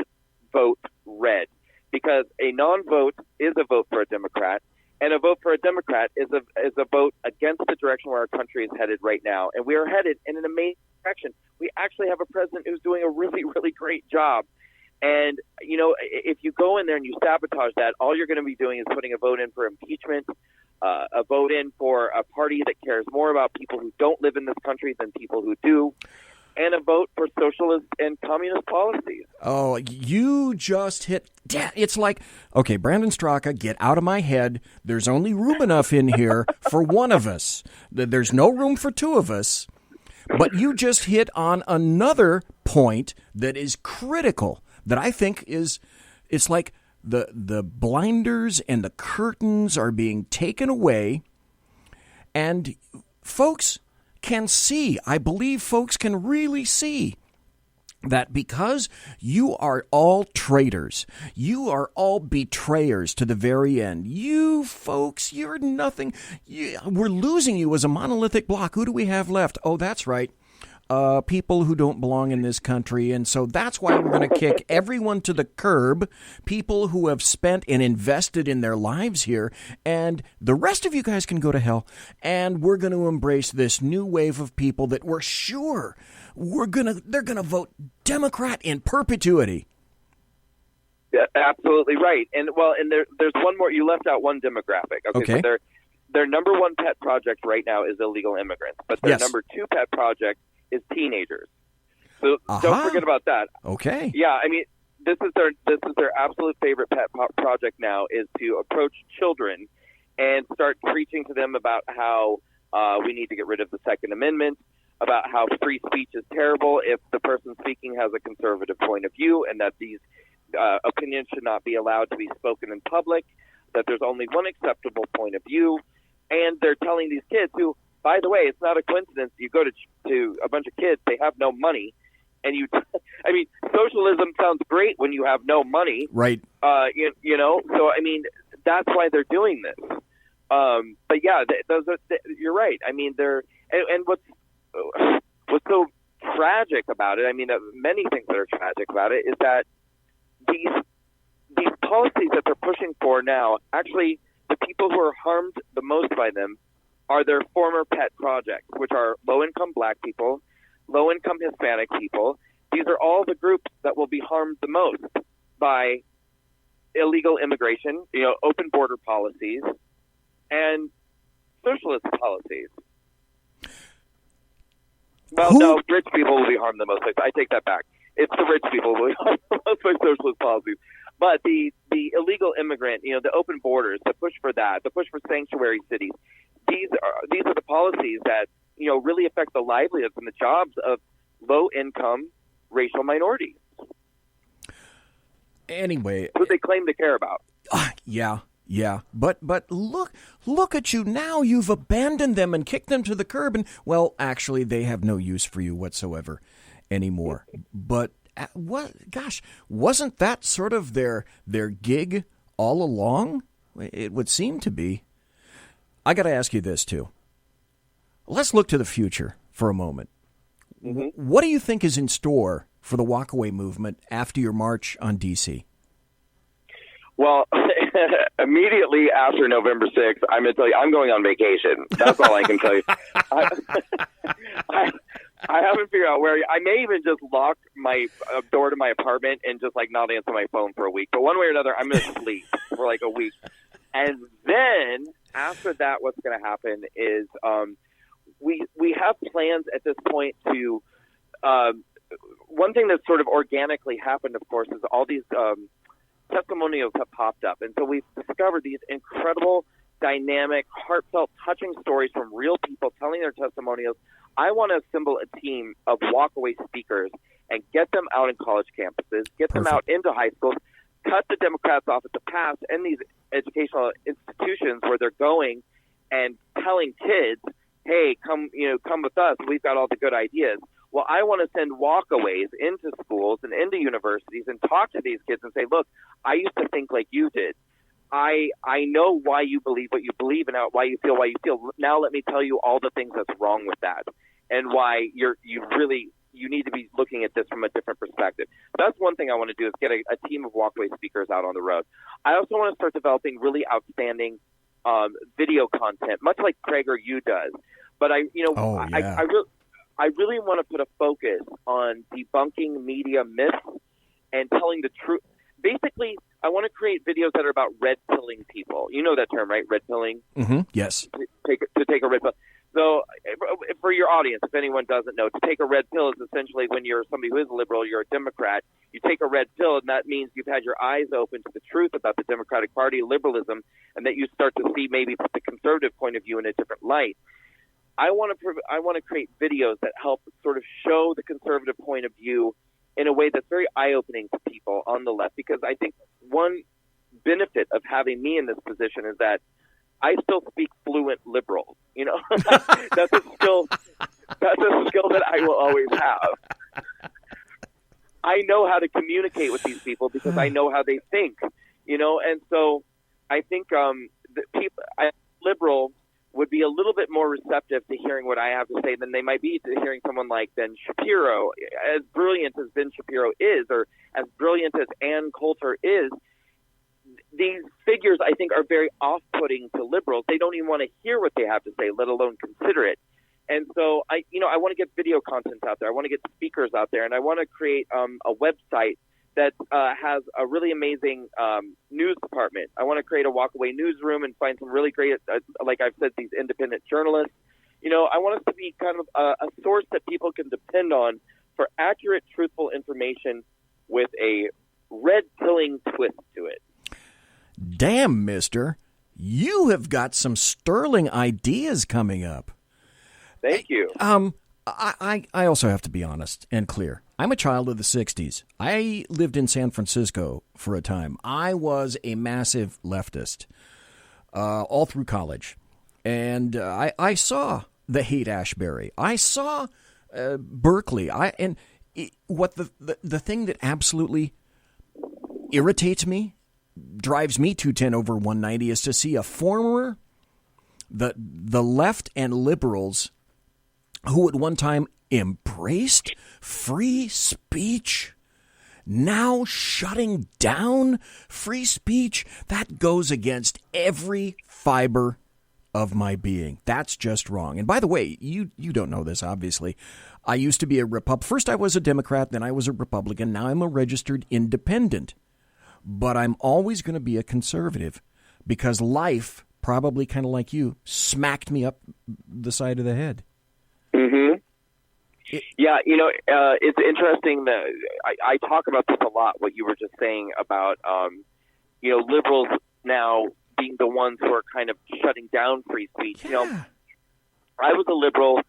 vote red, because a non-vote is a vote for a Democrat. And a vote for a Democrat is a vote against the direction where our country is headed right now. And we are headed in an amazing direction. We actually have a president who's doing a really, really great job. And, if you go in there and you sabotage that, all you're going to be doing is putting a vote in for impeachment, a vote in for a party that cares more about people who don't live in this country than people who do, and a vote for socialist and communist policies. Oh, you just hit... It's like, okay, Brandon STRAKA, get out of my head. There's only room enough in here for one of us. There's no room for two of us. But you just hit on another point that is critical, that I think is... It's like the blinders and the curtains are being taken away, and folks can see, I believe folks can really see, that because you are all traitors, you are all betrayers to the very end. You folks, you're nothing. We're losing you as a monolithic block. Who do we have left? Oh, that's right. People who don't belong in this country. And so that's why we're going to kick everyone to the curb, people who have spent and invested in their lives here. And the rest of you guys can go to hell. And we're going to embrace this new wave of people that we're sure they're going to vote Democrat in perpetuity. Yeah, absolutely right. And there's one more. You left out one demographic. Okay. So their number one pet project right now is illegal immigrants, but their number two pet project is teenagers. So don't forget about that. Okay. Yeah, this is their absolute favorite pet project now, is to approach children and start preaching to them about how we need to get rid of the Second Amendment. about how free speech is terrible if the person speaking has a conservative point of view, and that these opinions should not be allowed to be spoken in public, that there's only one acceptable point of view. And they're telling these kids who, by the way, it's not a coincidence. You go to a bunch of kids, they have no money. And I mean, socialism sounds great when you have no money. Right. You know, so, I mean, that's why they're doing this. But yeah, you're right. I mean, and what's so tragic about it, I mean, many things that are tragic about it, is that these policies that they're pushing for now, actually, the people who are harmed the most by them are their former pet projects, which are low-income black people, low-income Hispanic people. These are all the groups that will be harmed the most by illegal immigration, you know, open border policies, and socialist policies. Well, no, rich people will be harmed the most. I take that back. It's the rich people who will be harmed the most by socialist policies. But the illegal immigrant, you know, the open borders, the push for that, the push for sanctuary cities, these are the policies that, you know, really affect the livelihoods and the jobs of low-income racial minorities. Anyway, who they claim to care about. Yeah. But look at you now. You've abandoned them and kicked them to the curb, and well, actually, they have no use for you whatsoever anymore. But wasn't that sort of their gig all along? It would seem to be. I got to ask you this too. Let's look to the future for a moment. Mm-hmm. What do you think is in store for the walkaway movement after your march on D.C.? Well, immediately after November 6th, I'm going to tell you, I'm going on vacation. That's all I can tell you. I haven't figured out where. I may even just lock my door to my apartment and just, like, not answer my phone for a week. But one way or another, I'm going to sleep for, like, a week. And then after that, what's going to happen is we have plans at this point to one thing that sort of organically happened, of course, is all these testimonials have popped up. And so we've discovered these incredible, dynamic, heartfelt, touching stories from real people telling their testimonials. I want to assemble a team of walkaway speakers and get them out in college campuses, get them out into high schools, cut the Democrats off at the pass and these educational institutions where they're going and telling kids, hey, come with us. We've got all the good ideas. Well, I want to send walkaways into schools and into universities and talk to these kids and say, look, I used to think like you did. I know why you believe what you believe and why you feel. Now let me tell you all the things that's wrong with that and why you need to be looking at this from a different perspective. That's one thing I want to do is get a team of walkway speakers out on the road. I also want to start developing really outstanding video content, much like Craig or you does. But I really want to put a focus on debunking media myths and telling the truth. Basically, I want to create videos that are about red-pilling people. You know that term, right? Red-pilling? Mm-hmm. Yes. To take a red pill. So for your audience, if anyone doesn't know, to take a red pill is essentially when you're somebody who is a liberal, you're a Democrat, you take a red pill, and that means you've had your eyes open to the truth about the Democratic Party, liberalism, and that you start to see maybe the conservative point of view in a different light. I want to create videos that help sort of show the conservative point of view in a way that's very eye-opening to people on the left, because I think one benefit of having me in this position is that I still speak fluent liberal. You know, that's a skill that I will always have. I know how to communicate with these people because I know how they think. You know, and so I think liberal would be a little bit more receptive to hearing what I have to say than they might be to hearing someone like Ben Shapiro. As brilliant as Ben Shapiro is, or as brilliant as Ann Coulter is, these figures, I think, are very off-putting to liberals. They don't even want to hear what they have to say, let alone consider it. And so, I want to get video content out there. I want to get speakers out there, and I want to create a website that has a really amazing news department. I want to create a walkaway newsroom and find some really great, like I've said, these independent journalists. You know, I want us to be kind of a source that people can depend on for accurate, truthful information with a red-pilling twist to it. Damn, mister, you have got some sterling ideas coming up. Thank you. I also have to be honest and clear. I'm a child of the 60s. I lived in San Francisco for a time. I was a massive leftist all through college. And I saw the Haight-Ashbury. I saw Berkeley. What the thing that absolutely irritates me, drives me 210 over 190, is to see a former, the left and liberals who at one time embraced free speech, now shutting down free speech. That goes against every fiber of my being. That's just wrong. And by the way, you don't know this, obviously. I used to be a Republican. First I was a Democrat, then I was a Republican. Now I'm a registered independent. But I'm always going to be a conservative because life, probably kind of like you, smacked me up the side of the head. Mm-hmm. Yeah, it's interesting that I talk about this a lot, what you were just saying about, liberals now being the ones who are kind of shutting down free speech. Yeah. I was a liberal,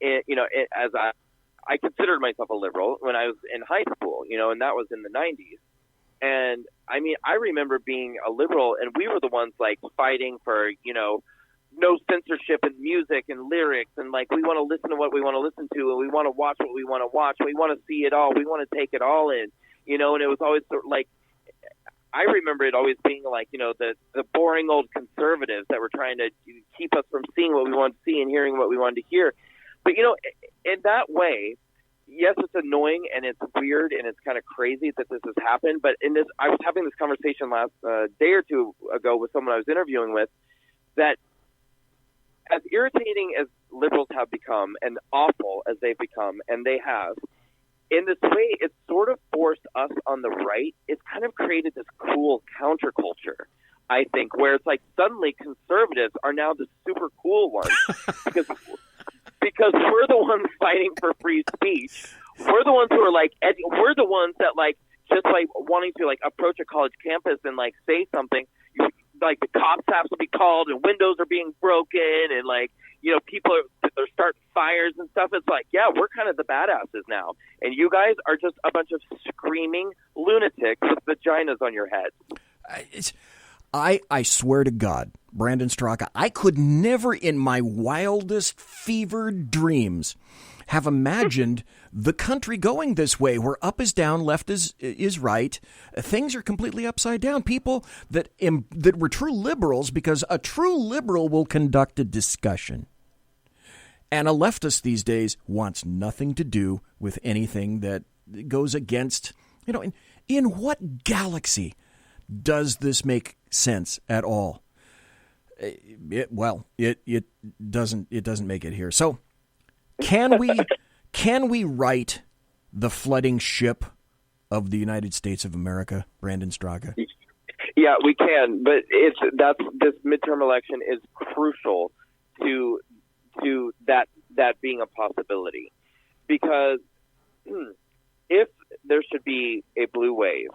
as I considered myself a liberal when I was in high school, and that was in the 90s. And, I remember being a liberal, and we were the ones, fighting for, no censorship in music and lyrics, and, we want to listen to what we want to listen to, and we want to watch what we want to watch. We want to see it all. We want to take it all in, and it was always sort of I remember it always being the boring old conservatives that were trying to keep us from seeing what we wanted to see and hearing what we wanted to hear. But, in that way, yes, it's annoying and it's weird and it's kind of crazy that this has happened. But I was having this conversation last day or two ago with someone I was interviewing with, that as irritating as liberals have become and awful as they've become, and they have, in this way, it's sort of forced us on the right. It's kind of created this cool counterculture, I think, where it's suddenly conservatives are now the super cool ones because we're the ones fighting for free speech. We're the ones who are we're the ones that just wanting to approach a college campus and say something. The cops have to be called and windows are being broken and people they're starting fires and stuff. It's yeah, we're kind of the badasses now, and you guys are just a bunch of screaming lunatics with vaginas on your heads. I swear to God, Brandon STRAKA, I could never in my wildest fevered dreams have imagined the country going this way, where up is down, left is right. Things are completely upside down. People that were true liberals, because a true liberal will conduct a discussion. And a leftist these days wants nothing to do with anything that goes against, in what galaxy does this make sense at all? It doesn't make it here. So can we right the flooding ship of the United States of America, Brandon STRAKA? Yeah, we can, but this midterm election is crucial to that being a possibility, because if there should be a blue wave,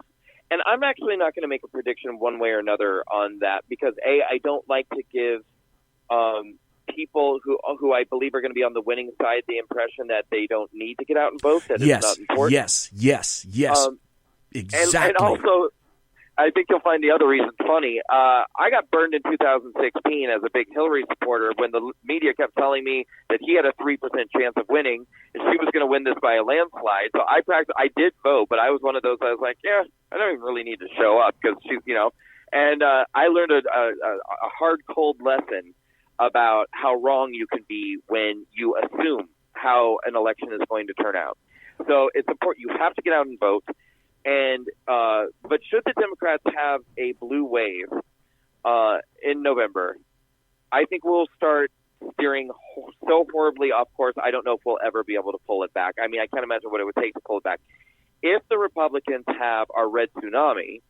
and I'm actually not going to make a prediction one way or another on that, because I don't like to give people who I believe are going to be on the winning side the impression that they don't need to get out and vote, that it's not important. Yes. Exactly. And also, I think you'll find the other reason funny. I got burned in 2016 as a big Hillary supporter when the media kept telling me that he had a 3% chance of winning and she was going to win this by a landslide. So I did vote, but I was one of those. I was like, yeah, I don't even really need to show up because she's, And I learned a hard, cold lesson about how wrong you can be when you assume how an election is going to turn out. So it's important. You have to get out and vote. And but should the Democrats have a blue wave in November, I think we'll start steering so horribly off course. I don't know if we'll ever be able to pull it back. I mean, I can't imagine what it would take to pull it back. If the Republicans have our red tsunami,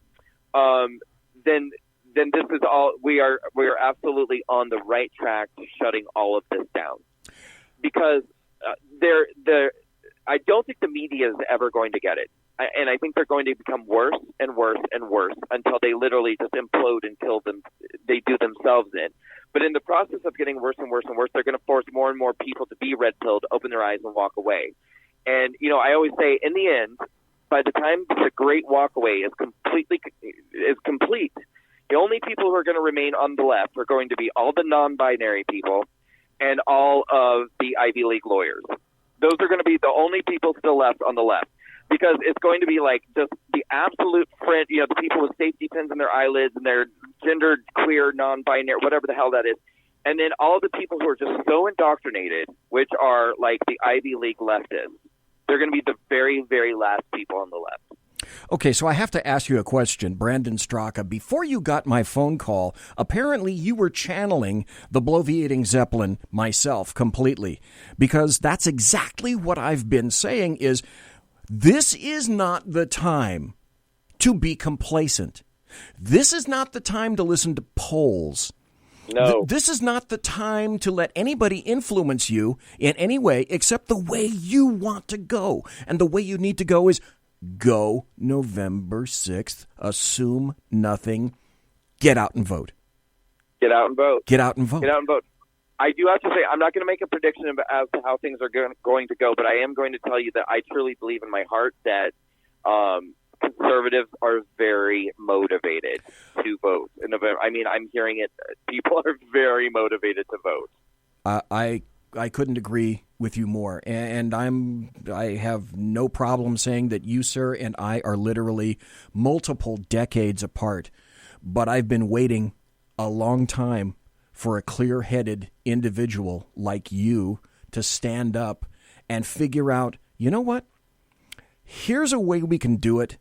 then this is all we are absolutely on the right track to shutting all of this down, because I don't think the media is ever going to get it. and I think they're going to become worse and worse and worse until they literally just implode and kill them. They do themselves in. But in the process of getting worse and worse and worse, they're going to force more and more people to be red-pilled, open their eyes, and walk away. And, I always say, in the end, by the time the great walkaway is complete, the only people who are going to remain on the left are going to be all the non-binary people and all of the Ivy League lawyers. Those are going to be the only people still left on the left, because it's going to be like just the absolute fringe, the people with safety pins in their eyelids and their gendered, queer, non-binary, whatever the hell that is. And then all the people who are just so indoctrinated, which are like the Ivy League leftists. They're going to be the very, very last people on the left. Okay, so I have to ask you a question, Brandon STRAKA. Before you got my phone call, apparently you were channeling the bloviating Zeppelin myself completely, because that's exactly what I've been saying is this is not the time to be complacent. This is not the time to listen to polls. No. This is not the time to let anybody influence you in any way except the way you want to go. And the way you need to go is go November 6th, assume nothing, get out and vote. Get out and vote. Get out and vote. Get out and vote. I do have to say, I'm not going to make a prediction as to how things are going to go, but I am going to tell you that I truly believe in my heart that conservatives are very motivated to vote in November. I mean, I'm hearing it. People are very motivated to vote. I couldn't agree with you more, and I have no problem saying that you, sir, and I are literally multiple decades apart. But I've been waiting a long time for a clear-headed individual like you to stand up and figure out, you know what? Here's a way we can do it,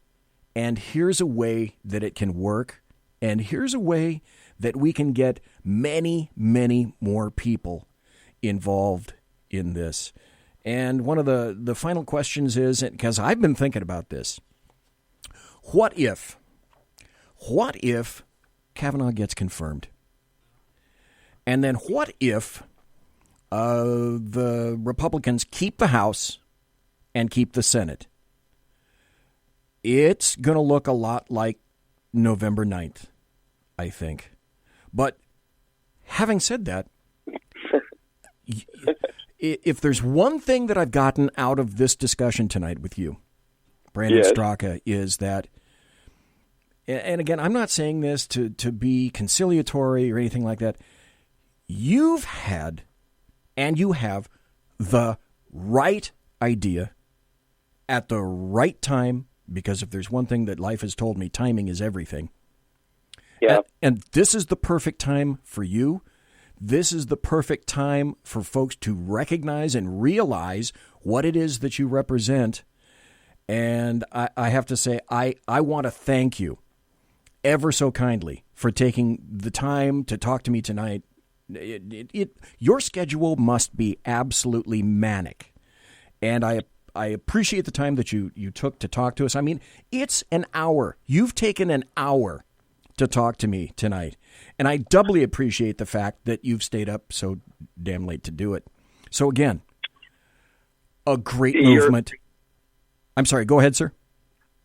and here's a way that it can work, and here's a way that we can get many, many more people involved in this. And one of the final questions is, because I've been thinking about this, what if Kavanaugh gets confirmed? And then what if the Republicans keep the House and keep the Senate? It's going to look a lot like November 9th, I think. But having said that, if there's one thing that I've gotten out of this discussion tonight with you, Brandon STRAKA, is that, and again, I'm not saying this to be conciliatory or anything like that, you've had and you have the right idea at the right time, because if there's one thing that life has told me, timing is everything. Yeah. And this is the perfect time for you. This is the perfect time for folks to recognize and realize what it is that you represent. And I have to say, I want to thank you ever so kindly for taking the time to talk to me tonight. Your schedule must be absolutely manic. And I appreciate the time that you took to talk to us. I mean, it's an hour. You've taken an hour to talk to me tonight. And I doubly appreciate the fact that you've stayed up so damn late to do it. So again, a great movement. I'm sorry, go ahead, sir.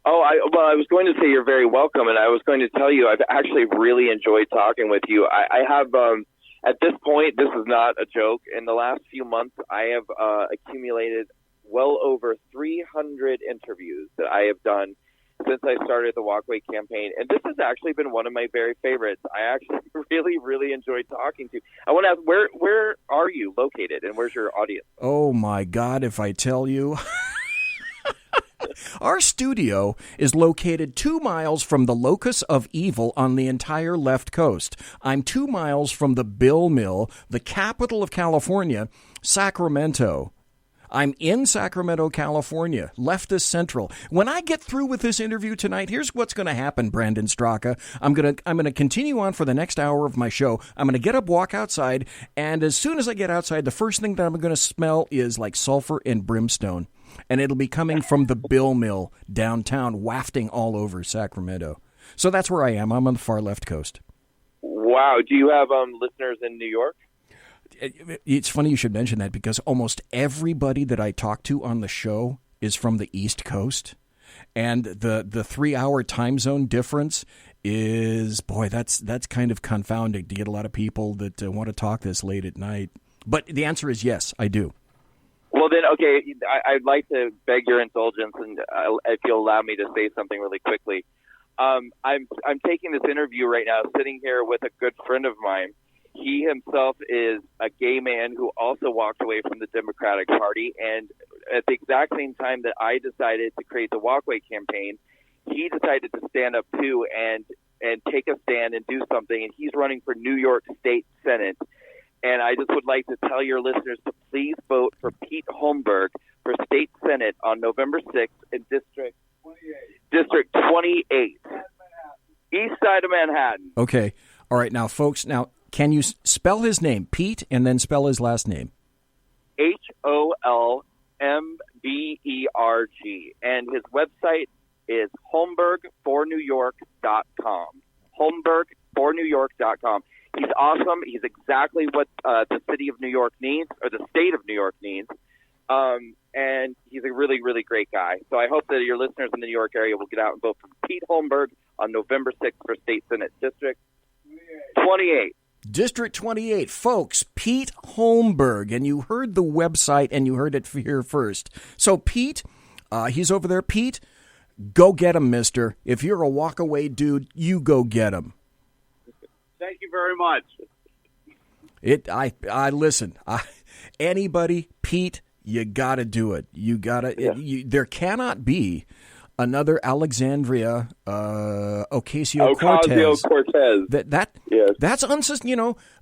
Oh, I was going to say you're very welcome, and I was going to tell you I've actually really enjoyed talking with you. I have, at this point, this is not a joke, in the last few months I have accumulated well over 300 interviews that I have done since I started the Walkway campaign, and this has actually been one of my very favorites. I actually really, really enjoyed talking to you. I want to ask, where are you located, and where's your audience? Oh, my God, if I tell you. Our studio is located 2 miles from the locus of evil on the entire left coast. I'm 2 miles from the Bill Mill, the capital of California, Sacramento. I'm in Sacramento, California, leftist central. When I get through with this interview tonight, here's what's going to happen, Brandon STRAKA. I'm going to continue on for the next hour of my show. I'm going to get up, walk outside, and as soon as I get outside, the first thing that I'm going to smell is like sulfur and brimstone. And it'll be coming from the Bill Mill downtown, wafting all over Sacramento. So that's where I am. I'm on the far left coast. Wow. Do you have listeners in New York? It's funny you should mention that, because almost everybody that I talk to on the show is from the East Coast. And the 3-hour time zone difference is, boy, that's kind of confounding to get a lot of people that want to talk this late at night. But the answer is yes, I do. Well, then, okay, I'd like to beg your indulgence, and if you'll allow me to say something really quickly. I'm taking this interview right now, sitting here with a good friend of mine. He himself is a gay man who also walked away from the Democratic Party, and at the exact same time that I decided to create the Walkway campaign, he decided to stand up too and take a stand and do something, and he's running for New York State Senate. And I just would like to tell your listeners to please vote for Pete Holmberg for State Senate on November 6th in District 28, east side of Manhattan. Okay. All right. Now, folks, can you spell his name, Pete, and then spell his last name? HOLMBERG. And his website is holmbergfornewyork.com. holmbergfornewyork.com. He's awesome. He's exactly what the city of New York needs, or the state of New York needs. And he's a really, really great guy. So I hope that your listeners in the New York area will get out and vote for Pete Holmberg on November 6th for State Senate District 28. District 28. Folks, Pete Holmberg. And you heard the website, and you heard it here first. So, Pete, he's over there. Pete, go get him, mister. If you're a walk-away dude, you go get him. Thank you very much. Listen, anybody, Pete, you got to do it. You got to. There cannot be another Alexandria Ocasio-Cortez. That's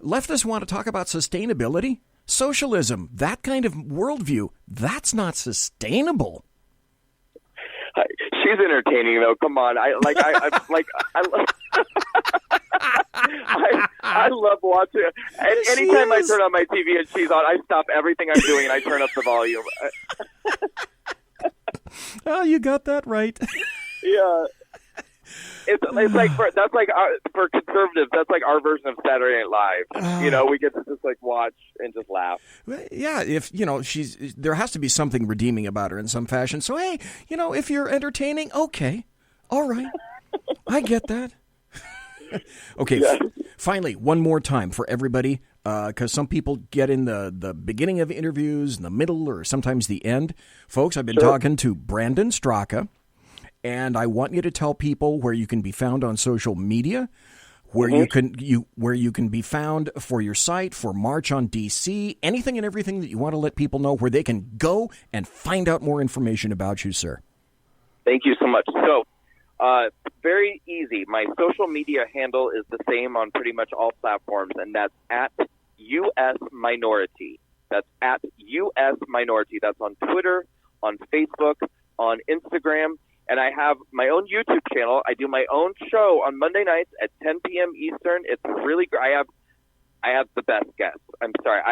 leftists want to talk about sustainability, socialism, that kind of worldview. That's not sustainable. She's entertaining, though. Come on, I love watching it. Anytime I turn on my TV and she's on, I stop everything I'm doing and I turn up the volume. Oh, you got that right. Yeah. It's like for conservatives, that's like our version of Saturday Night Live. We get to just like watch and just laugh. Yeah, if there has to be something redeeming about her in some fashion. So hey, if you're entertaining, okay, all right, I get that. Okay, yeah. Finally, one more time for everybody, because some people get in the beginning of interviews, in the middle, or sometimes the end. Folks, I've been talking to Brandon STRAKA. And I want you to tell people where you can be found on social media, where you can be found for your site, for March on DC, anything and everything that you want to let people know where they can go and find out more information about you, sir. Thank you so much. So, very easy. My social media handle is the same on pretty much all platforms, and that's at US Minority. That's at US Minority. That's on Twitter, on Facebook, on Instagram. And I have my own YouTube channel. I do my own show on Monday nights at 10 p.m. Eastern. It's really great. I have the best guests. I'm sorry.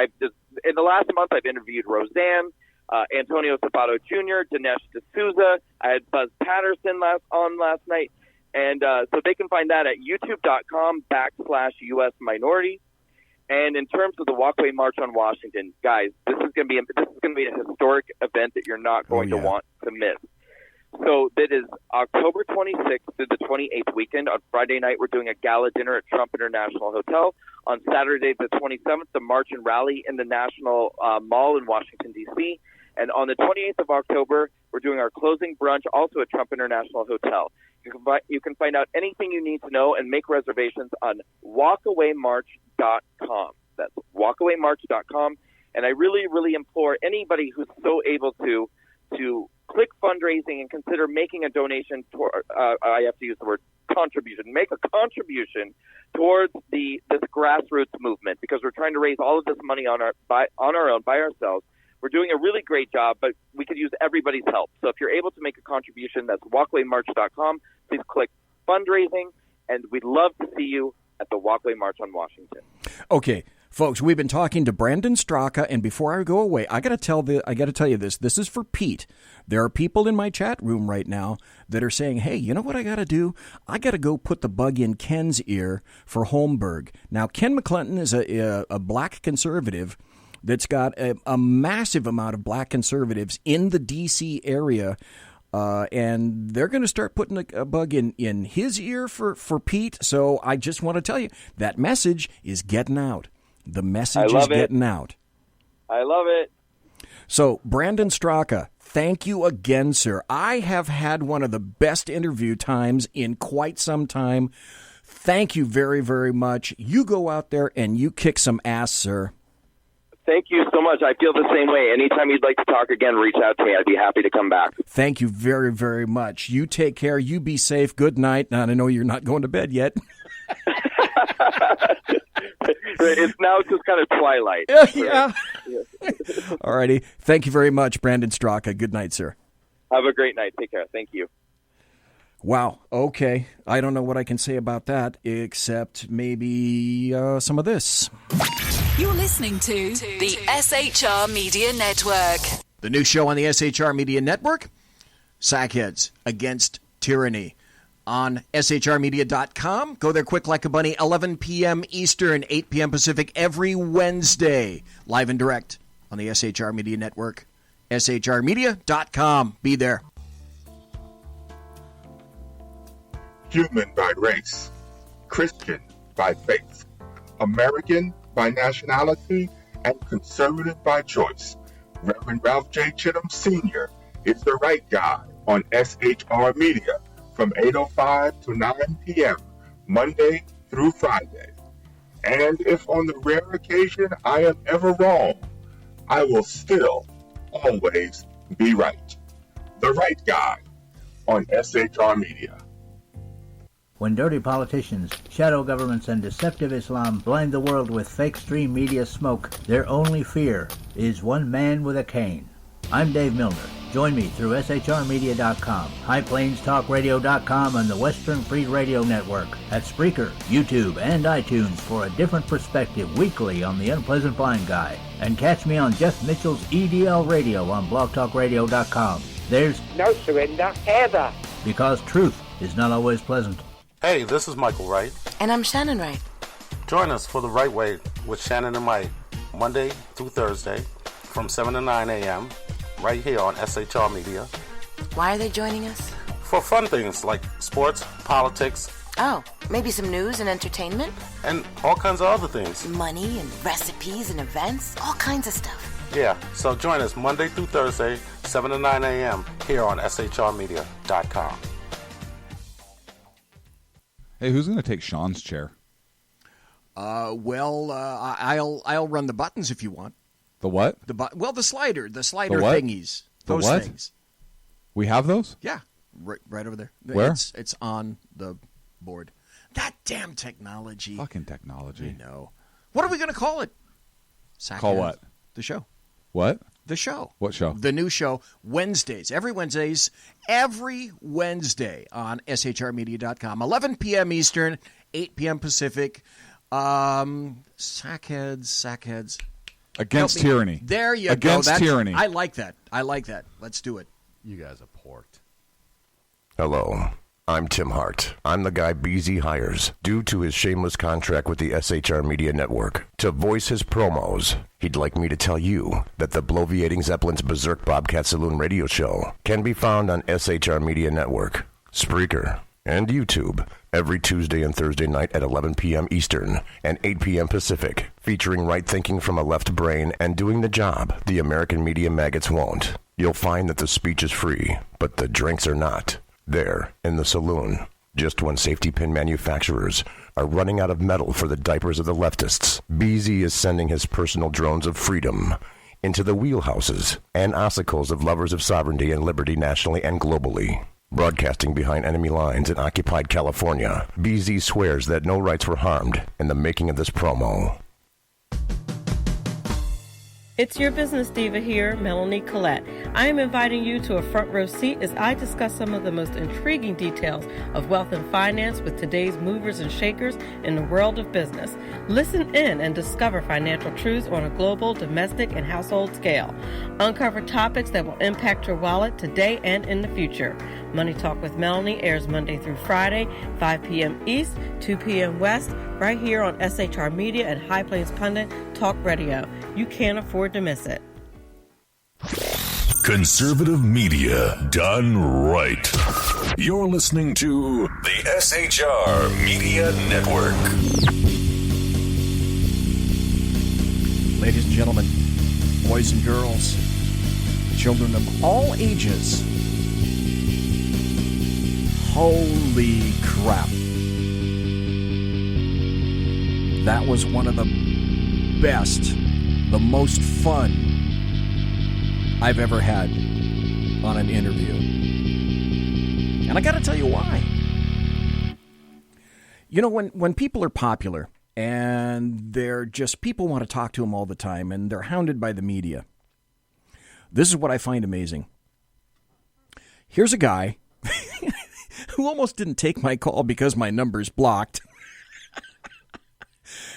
In the last month, I've interviewed Roseanne, Antonio Sabato Jr., Dinesh D'Souza. I had Buzz Patterson last night. And so they can find that at youtube.com/US Minority. And in terms of the Walkway March on Washington, guys, this is going to be a historic event that you're not going to want to miss. So that is October 26th through the 28th weekend. On Friday night, we're doing a gala dinner at Trump International Hotel. On Saturday, the 27th, the March and Rally in the National Mall in Washington, D.C. And on the 28th of October, we're doing our closing brunch also at Trump International Hotel. You can find out anything you need to know and make reservations on walkawaymarch.com. That's walkawaymarch.com. And I really, really implore anybody who's so able to click fundraising and consider making a donation toward, I have to use the word contribution. Make a contribution towards this grassroots movement, because we're trying to raise all of this money on our own, by ourselves. We're doing a really great job, but we could use everybody's help. So if you're able to make a contribution, that's walkawaymarch.com. Please click fundraising, and we'd love to see you at the Walkway March on Washington. Okay. Folks, we've been talking to Brandon STRAKA, and before I go away, I got to tell you this. This is for Pete. There are people in my chat room right now that are saying, "Hey, you know what I got to do? I got to go put the bug in Ken's ear for Holmberg." Now, Ken McClinton is a black conservative that's got a massive amount of black conservatives in the D.C. area and they're going to start putting a bug in his ear for Pete. So I just want to tell you, that message is getting out. The message is getting out. I love it. So, Brandon STRAKA, thank you again, sir. I have had one of the best interview times in quite some time. Thank you very, very much. You go out there and you kick some ass, sir. Thank you so much. I feel the same way. Anytime you'd like to talk again, reach out to me. I'd be happy to come back. Thank you very, very much. You take care. You be safe. Good night. Now, I know you're not going to bed yet. It's now just kind of twilight. Yeah. All righty. Thank you very much, Brandon STRAKA. Good night, sir. Have a great night. Take care. Thank you. Wow. Okay. I don't know what I can say about that, except maybe some of this. You're listening to the SHR Media Network. The new show on the SHR Media Network, Sackheads Against Tyranny. On shrmedia.com. Go there quick like a bunny, 11 p.m. Eastern, 8 p.m. Pacific, every Wednesday. Live and direct on the SHR Media Network. shrmedia.com. Be there. Human by race, Christian by faith, American by nationality, and conservative by choice. Reverend Ralph J. Chittum Sr. is the right guy on SHR Media from 8:05 to 9 p.m., Monday through Friday. And if on the rare occasion I am ever wrong, I will still always be right. The right guy on SHR Media. When dirty politicians, shadow governments, and deceptive Islam blind the world with fake stream media smoke, their only fear is one man with a cane. I'm Dave Milner. Join me through shrmedia.com, highplains.talkradio.com, and the Western Free Radio Network at Spreaker, YouTube, and iTunes for a different perspective weekly on the Unpleasant Blind Guy. And catch me on Jeff Mitchell's EDL Radio on blogtalkradio.com. There's no surrender ever, because truth is not always pleasant. Hey, this is Michael Wright. And I'm Shannon Wright. Join us for The Right Way with Shannon and Mike, Monday through Thursday from 7 to 9 a.m. right here on SHR Media. Why are they joining us? For fun things like sports, politics. Oh, maybe some news and entertainment? And all kinds of other things. Money and recipes and events, all kinds of stuff. Yeah, so join us Monday through Thursday, 7 to 9 a.m. here on shrmedia.com. Hey, who's going to take Sean's chair? I'll run the buttons if you want. The what? The slider what? thingies. Those what? things. We have those? Yeah, right over there. Where? It's on the board. That damn technology. Fucking technology. I know. What are we going to call it? Call what? The show. What? The show. What show? The new show, Wednesdays. Every Wednesday on shrmedia.com. 11 p.m. Eastern, 8 p.m. Pacific. Sackheads. Against tyranny. There you go. Against tyranny. I like that. Let's do it. You guys are porked. Hello. I'm Tim Hart. I'm the guy BZ hires, due to his shameless contract with the SHR Media Network, to voice his promos. He'd like me to tell you that the Bloviating Zeppelin's Berserk Bobcat Saloon radio show can be found on SHR Media Network, Spreaker, and YouTube every Tuesday and Thursday night at 11 p.m. Eastern and 8 p.m. Pacific, featuring right thinking from a left brain and doing the job the American media maggots won't. You'll find that the speech is free, but the drinks are not. There, in the saloon, just when safety pin manufacturers are running out of metal for the diapers of the leftists, BZ is sending his personal drones of freedom into the wheelhouses and ossicles of lovers of sovereignty and liberty nationally and globally. Broadcasting behind enemy lines in occupied California, BZ swears that no rights were harmed in the making of this promo. It's your business diva here, Melanie Collette. I am inviting you to a front row seat as I discuss some of the most intriguing details of wealth and finance with today's movers and shakers in the world of business. Listen in and discover financial truths on a global, domestic, and household scale. Uncover topics that will impact your wallet today and in the future. Money Talk with Melanie airs Monday through Friday, 5 p.m. East, 2 p.m. West, right here on SHR Media and High Plains Pundit Talk Radio. You can't afford to miss it. Conservative media done right. You're listening to the SHR Media Network. Ladies and gentlemen, boys and girls, children of all ages, holy crap. That was one of the best, the most fun I've ever had on an interview. And I got to tell you why. You know, when people are popular and they're just, people want to talk to them all the time and they're hounded by the media, this is what I find amazing. Here's a guy who almost didn't take my call because my number's blocked.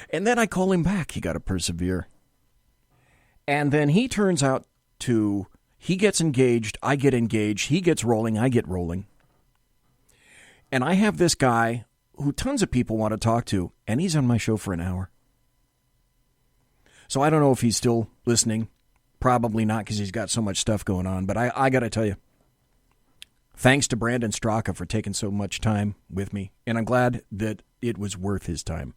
And then I call him back. You got to persevere. And then he turns out to, he gets engaged, I get engaged, he gets rolling, I get rolling. And I have this guy who tons of people want to talk to, and he's on my show for an hour. So I don't know if he's still listening. Probably not, because he's got so much stuff going on. But I got to tell you, thanks to Brandon STRAKA for taking so much time with me. And I'm glad that it was worth his time.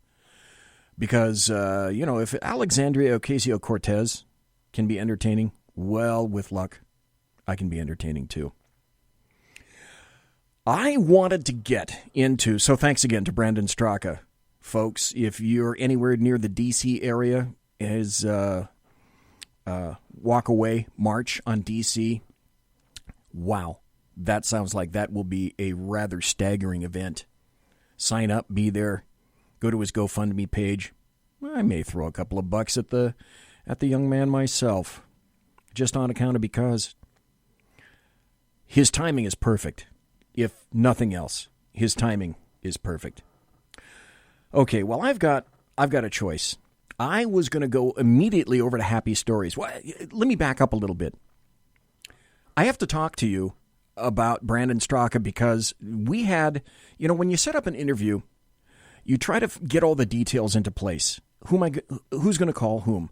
Because, you know, if Alexandria Ocasio-Cortez can be entertaining, well, with luck, I can be entertaining too. I wanted to get into, so thanks again to Brandon STRAKA. Folks, if you're anywhere near the D.C. area, his Walk Away March on D.C., wow, that sounds like that will be a rather staggering event. Sign up, be there, go to his GoFundMe page. I may throw a couple of bucks at the young man myself, just on account of because his timing is perfect. If nothing else, his timing is perfect. Okay, well, I've got a choice. I was going to go immediately over to Happy Stories. Well, let me back up a little bit. I have to talk to you about Brandon STRAKA because we had, you know, when you set up an interview, you try to get all the details into place. Who's going to call whom?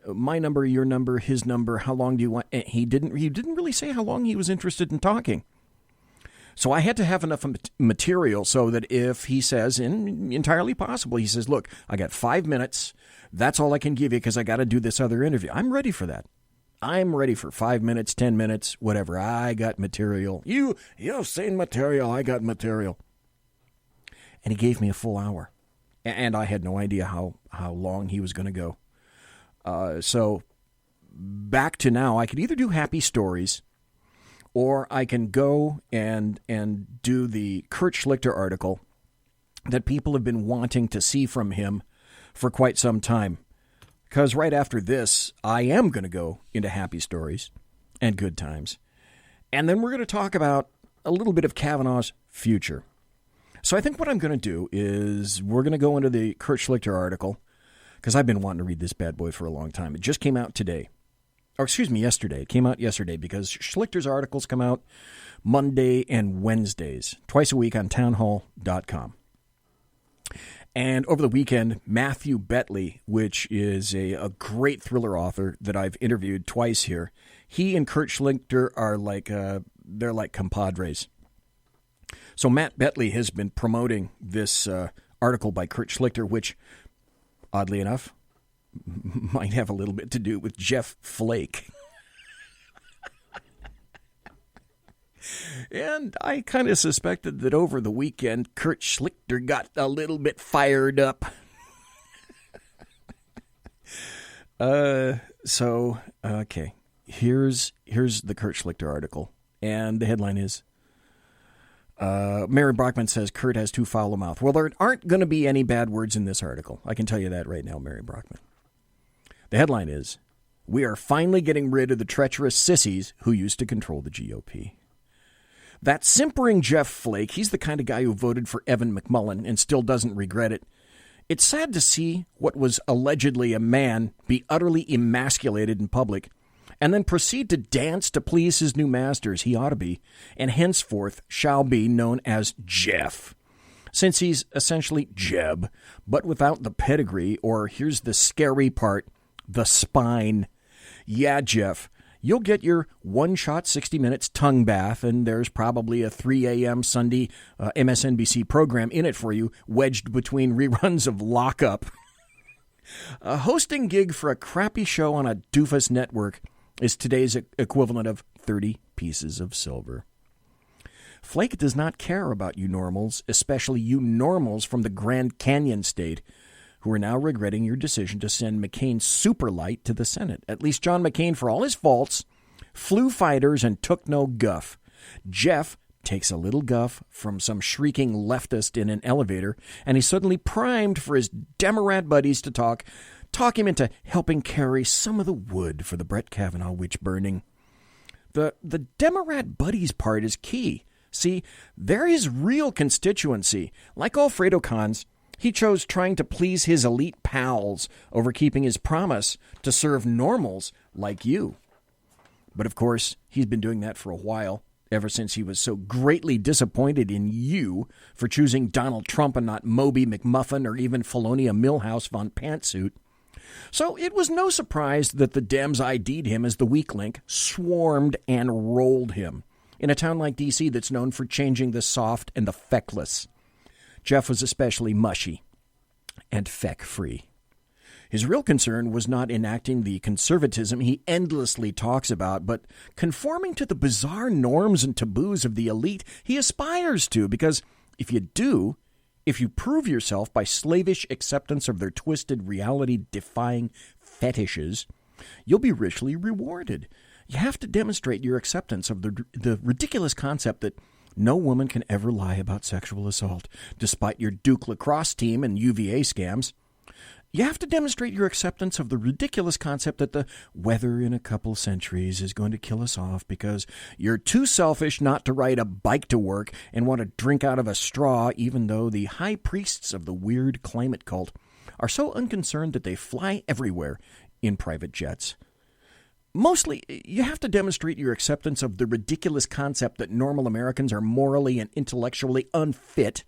My number, your number, his number, how long do you want? He didn't really say how long he was interested in talking. So I had to have enough material so that if he says, and entirely possible, he says, look, I got 5 minutes. That's all I can give you because I got to do this other interview. I'm ready for that. I'm ready for 5 minutes, 10 minutes, whatever. I got material. You've seen material. I got material. And he gave me a full hour. And I had no idea how long he was going to go. So back to now, I could either do Happy Stories or I can go and do the Kurt Schlichter article that people have been wanting to see from him for quite some time. Because right after this, I am going to go into Happy Stories and Good Times. And then we're going to talk about a little bit of Kavanaugh's future. So I think what I'm going to do is we're going to go into the Kurt Schlichter article, because I've been wanting to read this bad boy for a long time. It just came out today. Or excuse me, yesterday. It came out yesterday because Schlichter's articles come out Monday and Wednesdays, twice a week on townhall.com. And over the weekend, Matthew Betley, which is a great thriller author that I've interviewed twice here, he and Kurt Schlichter are like, they're like compadres. So Matt Betley has been promoting this article by Kurt Schlichter, which, oddly enough, might have a little bit to do with Jeff Flake. And I kind of suspected that over the weekend, Kurt Schlichter got a little bit fired up. Okay. Here's the Kurt Schlichter article. And the headline is, Mary Brockman says Kurt has too foul a mouth. Well, there aren't going to be any bad words in this article. I can tell you that right now, Mary Brockman. The headline is, we are finally getting rid of the treacherous sissies who used to control the GOP. That simpering Jeff Flake, he's the kind of guy who voted for Evan McMullin and still doesn't regret it. It's sad to see what was allegedly a man be utterly emasculated in public and then proceed to dance to please his new masters. He ought to be, and henceforth shall be known as Jeff, since he's essentially Jeb, but without the pedigree, or here's the scary part, the spine. Yeah, Jeff, you'll get your one-shot 60 minutes tongue bath, and there's probably a 3 a.m. Sunday MSNBC program in it for you, wedged between reruns of Lock Up. A hosting gig for a crappy show on a doofus network is today's equivalent of 30 pieces of silver. Flake does not care about you normals, especially you normals from the Grand Canyon state, who are now regretting your decision to send McCain's Superlight to the Senate. At least John McCain, for all his faults, flew fighters and took no guff. Jeff takes a little guff from some shrieking leftist in an elevator, and he's suddenly primed for his Democrat buddies to talk him into helping carry some of the wood for the Brett Kavanaugh witch burning. The Democrat buddies part is key. See, they're his real constituency. Like Alfredo Cons, he chose trying to please his elite pals over keeping his promise to serve normals like you. But of course, he's been doing that for a while, ever since he was so greatly disappointed in you for choosing Donald Trump and not Moby McMuffin or even Felonia Milhouse von Pantsuit. So it was no surprise that the Dems ID'd him as the weak link, swarmed and rolled him in a town like D.C. that's known for changing the soft and the feckless. Jeff was especially mushy and feck-free. His real concern was not enacting the conservatism he endlessly talks about, but conforming to the bizarre norms and taboos of the elite he aspires to, because if you prove yourself by slavish acceptance of their twisted reality-defying fetishes, you'll be richly rewarded. You have to demonstrate your acceptance of the ridiculous concept that no woman can ever lie about sexual assault, despite your Duke lacrosse team and UVA scams. You have to demonstrate your acceptance of the ridiculous concept that the weather in a couple centuries is going to kill us off because you're too selfish not to ride a bike to work and want to drink out of a straw, even though the high priests of the weird climate cult are so unconcerned that they fly everywhere in private jets. Mostly, you have to demonstrate your acceptance of the ridiculous concept that normal Americans are morally and intellectually unfit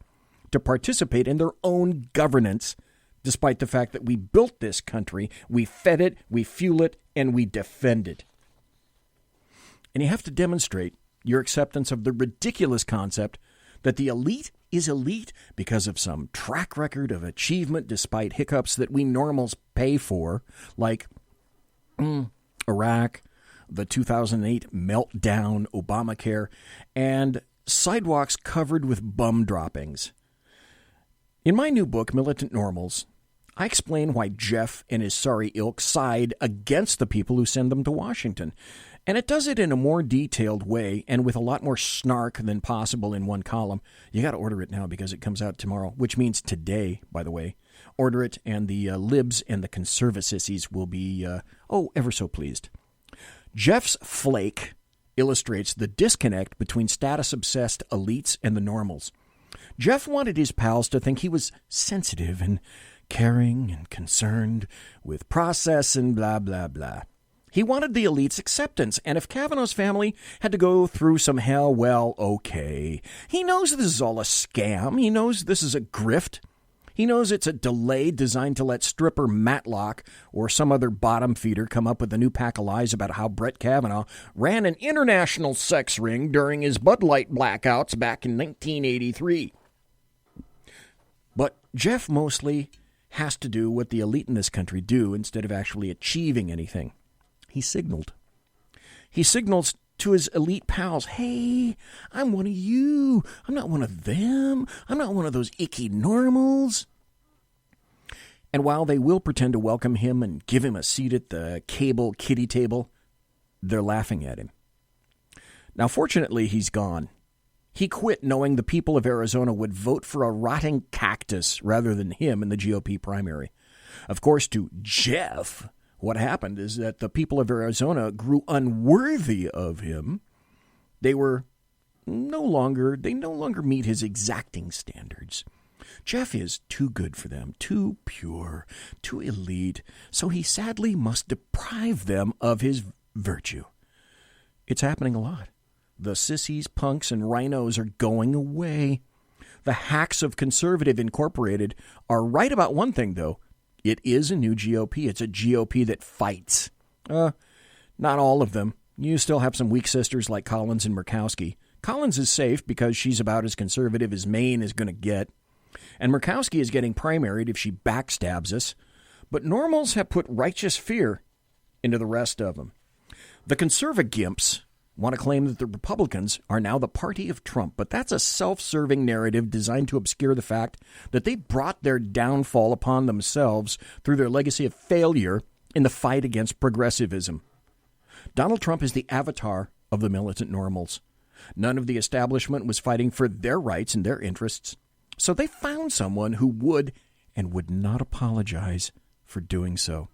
to participate in their own governance, despite the fact that we built this country, we fed it, we fuel it, and we defend it. And you have to demonstrate your acceptance of the ridiculous concept that the elite is elite because of some track record of achievement despite hiccups that we normals pay for, like Iraq, the 2008 meltdown, Obamacare, and sidewalks covered with bum droppings. In my new book, Militant Normals, I explain why Jeff and his sorry ilk side against the people who send them to Washington. And it does it in a more detailed way and with a lot more snark than possible in one column. You got to order it now because it comes out tomorrow, which means today, by the way. Order it, and the libs and the conservacissies will be, ever so pleased. Jeff's flake illustrates the disconnect between status-obsessed elites and the normals. Jeff wanted his pals to think he was sensitive and caring and concerned with process and blah, blah, blah. He wanted the elite's acceptance, and if Kavanaugh's family had to go through some hell, well, okay. He knows this is all a scam. He knows this is a grift. He knows it's a delay designed to let stripper Matlock or some other bottom feeder come up with a new pack of lies about how Brett Kavanaugh ran an international sex ring during his Bud Light blackouts back in 1983. But Jeff mostly has to do what the elite in this country do instead of actually achieving anything. He signaled. He signals to his elite pals, hey, I'm one of you. I'm not one of them. I'm not one of those icky normals. And while they will pretend to welcome him and give him a seat at the cable kiddie table, they're laughing at him. Now, fortunately, he's gone. He quit knowing the people of Arizona would vote for a rotting cactus rather than him in the GOP primary. Of course, to Jeff, what happened is that the people of Arizona grew unworthy of him. They no longer meet his exacting standards. Jeff is too good for them, too pure, too elite, so he sadly must deprive them of his virtue. It's happening a lot. The sissies, punks, and rhinos are going away. The hacks of Conservative Incorporated are right about one thing, though. It is a new GOP. It's a GOP that fights. Not all of them. You still have some weak sisters like Collins and Murkowski. Collins is safe because she's about as conservative as Maine is going to get. And Murkowski is getting primaried if she backstabs us. But normals have put righteous fear into the rest of them. The conserva-gimps want to claim that the Republicans are now the party of Trump, but that's a self-serving narrative designed to obscure the fact that they brought their downfall upon themselves through their legacy of failure in the fight against progressivism. Donald Trump is the avatar of the militant normals. None of the establishment was fighting for their rights and their interests, so they found someone who would and would not apologize for doing so.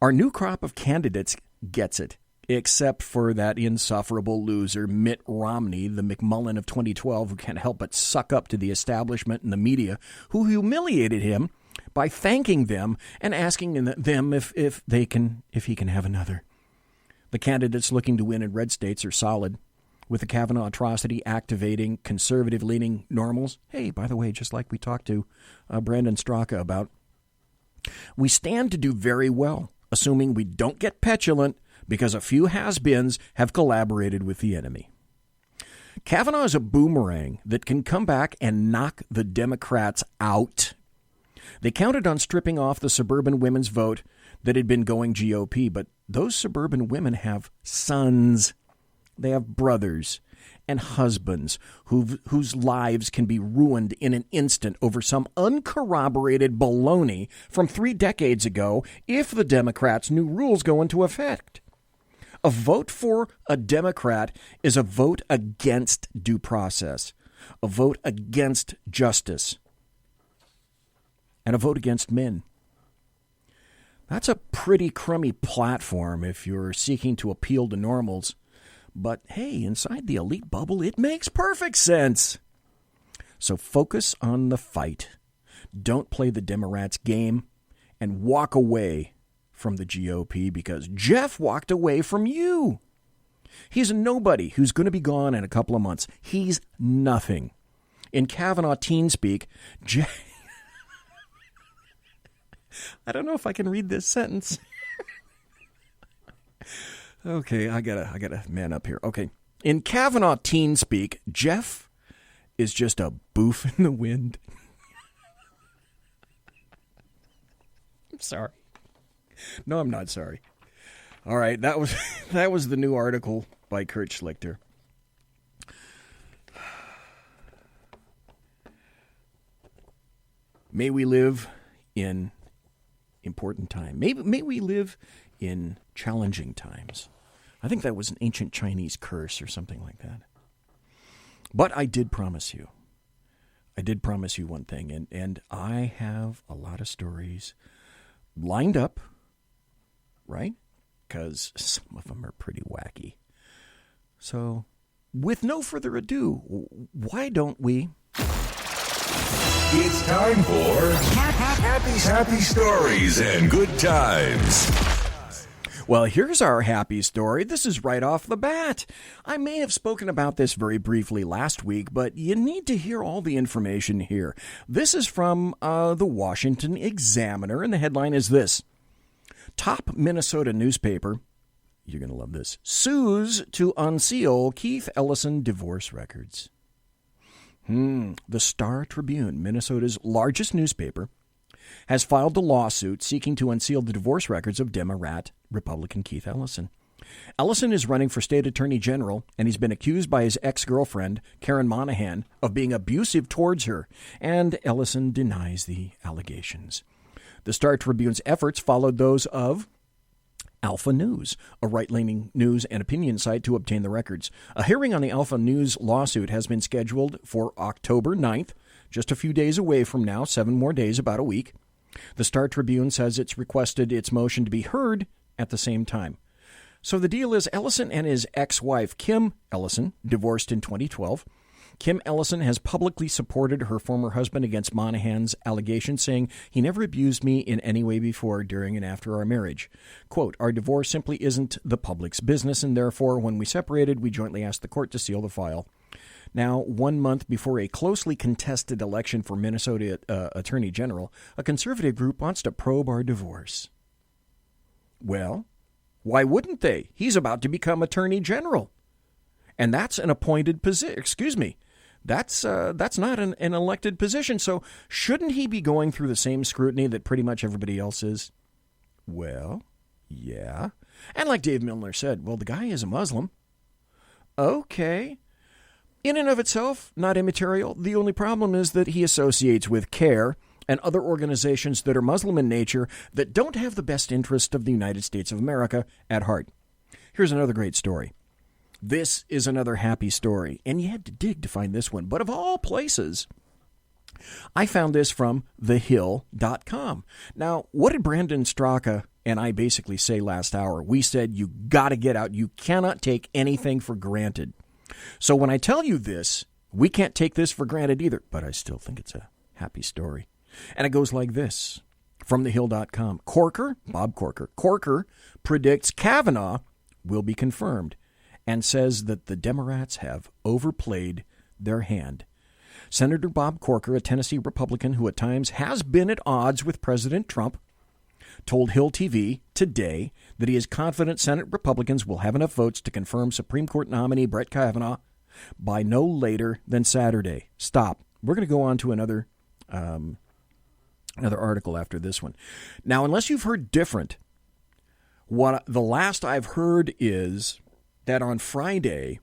Our new crop of candidates gets it, except for that insufferable loser, Mitt Romney, the McMullen of 2012, who can't help but suck up to the establishment and the media, who humiliated him by thanking them and asking them if he can have another. The candidates looking to win in red states are solid, with the Kavanaugh atrocity activating conservative-leaning normals. Hey, by the way, just like we talked to Brandon STRAKA about, we stand to do very well, assuming we don't get petulant because a few has-beens have collaborated with the enemy. Kavanaugh is a boomerang that can come back and knock the Democrats out. They counted on stripping off the suburban women's vote that had been going GOP, but those suburban women have sons. They have brothers and husbands whose lives can be ruined in an instant over some uncorroborated baloney from 3 decades ago if the Democrats' new rules go into effect. A vote for a Democrat is a vote against due process, a vote against justice, and a vote against men. That's a pretty crummy platform if you're seeking to appeal to normals. But hey, inside the elite bubble, it makes perfect sense. So focus on the fight. Don't play the Democrats' game and walk away from the GOP because Jeff walked away from you. He's a nobody who's going to be gone in a couple of months. He's nothing. In Kavanaugh teen speak, I don't know if I can read this sentence. Okay, I gotta man up here. Okay. In Kavanaugh teen speak, Jeff is just a boof in the wind. I'm sorry. No, I'm not sorry. All right, that was the new article by Kurt Schlichter. May we live in important time. May we live in challenging times. I think that was an ancient Chinese curse or something like that. But I did promise you one thing, and I have a lot of stories lined up, right? Because some of them are pretty wacky. So, with no further ado, why don't we... It's time for happy stories and good times. Well, here's our happy story. This is right off the bat. I may have spoken about this very briefly last week, but you need to hear all the information here. This is from the Washington Examiner, and the headline is this. Top Minnesota newspaper, you're going to love this, sues to unseal Keith Ellison divorce records. The Star Tribune, Minnesota's largest newspaper, has filed a lawsuit seeking to unseal the divorce records of Democrat Republican Keith Ellison. Ellison is running for state attorney general, and he's been accused by his ex-girlfriend, Karen Monahan, of being abusive towards her, and Ellison denies the allegations. The Star Tribune's efforts followed those of Alpha News, a right-leaning news and opinion site, to obtain the records. A hearing on the Alpha News lawsuit has been scheduled for October 9th, just a few days away from now, 7 more days, about a week. The Star Tribune says it's requested its motion to be heard at the same time. So the deal is Ellison and his ex-wife, Kim Ellison, divorced in 2012. Kim Ellison has publicly supported her former husband against Monahan's allegations, saying, "He never abused me in any way before, during, and after our marriage. Quote, our divorce simply isn't the public's business, and therefore, when we separated, we jointly asked the court to seal the file." Now, 1 month before a closely contested election for Minnesota Attorney General, a conservative group wants to probe our divorce. Well, Why wouldn't they? He's about to become Attorney General. And that's an appointed position. Excuse me. That's not an elected position. So shouldn't he be going through the same scrutiny that pretty much everybody else is? Well, yeah. And like Dave Milner said, well, the guy is a Muslim. Okay. In and of itself, not immaterial. The only problem is that he associates with CARE and other organizations that are Muslim in nature that don't have the best interest of the United States of America at heart. Here's another great story. This is another happy story, and you had to dig to find this one. But of all places, I found this from thehill.com. Now, what did Brandon STRAKA and I basically say last hour? We said you got to get out. You cannot take anything for granted. So when I tell you this, we can't take this for granted either, but I still think it's a happy story. And it goes like this from thehill.com. Bob Corker predicts Kavanaugh will be confirmed and says that the Democrats have overplayed their hand. Senator Bob Corker, a Tennessee Republican who at times has been at odds with President Trump, told Hill TV today that he is confident Senate Republicans will have enough votes to confirm Supreme Court nominee Brett Kavanaugh by no later than Saturday. Stop. We're going to go on to another article after this one. Now, unless you've heard different, what the last I've heard is that on Friday,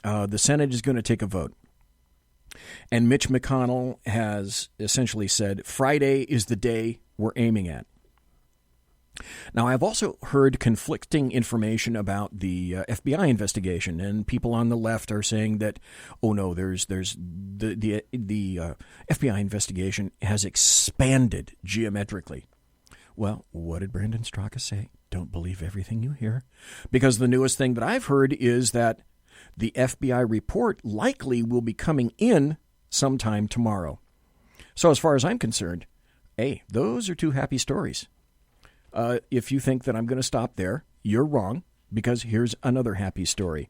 the Senate is going to take a vote. And Mitch McConnell has essentially said Friday is the day we're aiming at. Now, I've also heard conflicting information about the FBI investigation, and people on the left are saying that, oh no, there's the FBI investigation has expanded geometrically. Well, what did Brandon STRAKA say? Don't believe everything you hear, because the newest thing that I've heard is that the FBI report likely will be coming in sometime tomorrow. So as far as I'm concerned, hey, those are two happy stories. If you think that I'm going to stop there, you're wrong, because here's another happy story.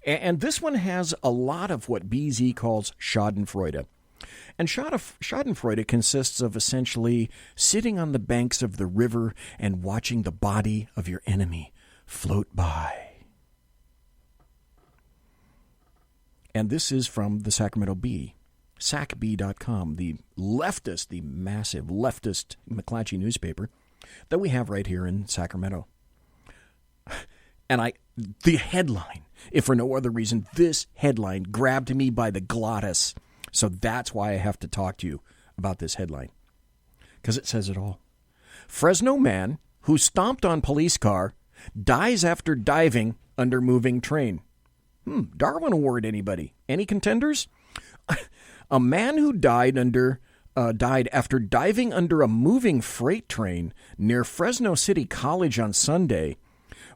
And this one has a lot of what BZ calls schadenfreude. And schadenfreude consists of essentially sitting on the banks of the river and watching the body of your enemy float by. And this is from the Sacramento Bee, sacb.com, the massive leftist McClatchy newspaper that we have right here in Sacramento. And the headline, if for no other reason, this headline grabbed me by the glottis. So that's why I have to talk to you about this headline, because it says it all. Fresno man who stomped on police car dies after diving under moving train. Darwin Award, anybody? Any contenders? A man who died after diving under a moving freight train near Fresno City College on Sunday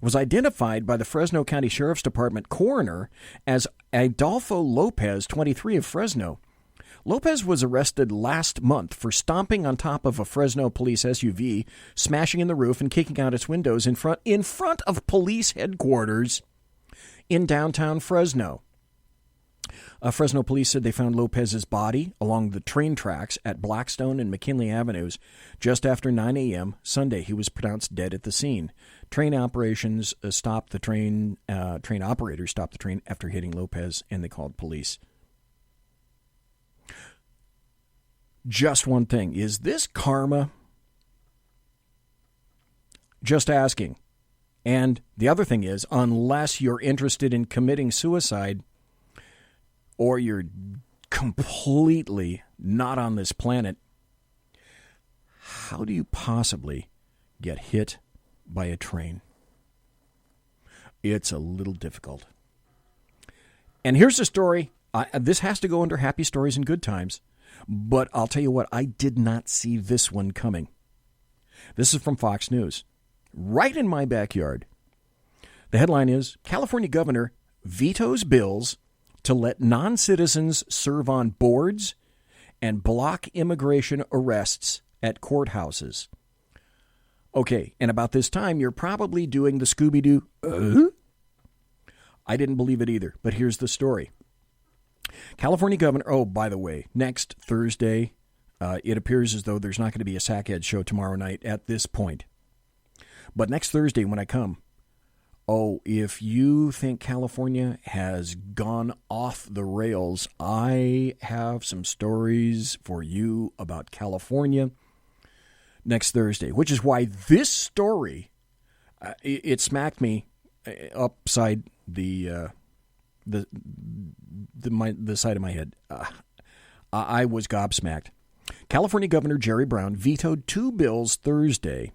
was identified by the Fresno County Sheriff's Department coroner as Adolfo Lopez, 23, of Fresno. Lopez was arrested last month for stomping on top of a Fresno police SUV, smashing in the roof and kicking out its windows in front of police headquarters in downtown Fresno. Fresno police said they found Lopez's body along the train tracks at Blackstone and McKinley Avenues just after 9 a.m. Sunday. He was pronounced dead at the scene. Train operators stopped the train after hitting Lopez, and they called police. Just one thing. Is this karma? Just asking. And the other thing is, unless you're interested in committing suicide, or you're completely not on this planet, how do you possibly get hit by a train? It's a little difficult. And here's the story. This has to go under happy stories and good times. But I'll tell you what, I did not see this one coming. This is from Fox News. Right in my backyard. The headline is, California governor vetoes bills to let non-citizens serve on boards and block immigration arrests at courthouses. Okay, and about this time, you're probably doing the Scooby-Doo. I didn't believe it either, but here's the story. California governor, oh, by the way, next Thursday, it appears as though there's not going to be a Sackhead show tomorrow night at this point. But next Thursday when I come, if you think California has gone off the rails, I have some stories for you about California next Thursday, which is why this story, it smacked me upside the side of my head. I was gobsmacked. California Governor Jerry Brown vetoed 2 bills Thursday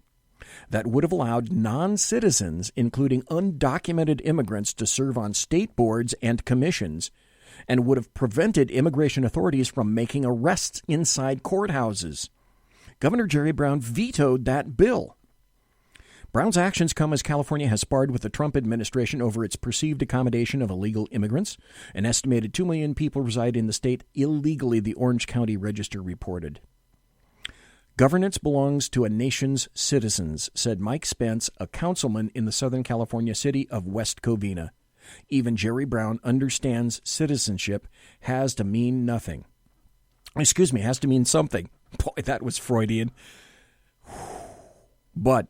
that would have allowed non-citizens, including undocumented immigrants, to serve on state boards and commissions, and would have prevented immigration authorities from making arrests inside courthouses. Governor Jerry Brown vetoed that bill. Brown's actions come as California has sparred with the Trump administration over its perceived accommodation of illegal immigrants. An estimated 2 million people reside in the state illegally, the Orange County Register reported. Governance belongs to a nation's citizens, said Mike Spence, a councilman in the Southern California city of West Covina. Even Jerry Brown understands citizenship has to mean nothing. Has to mean something. Boy, that was Freudian. But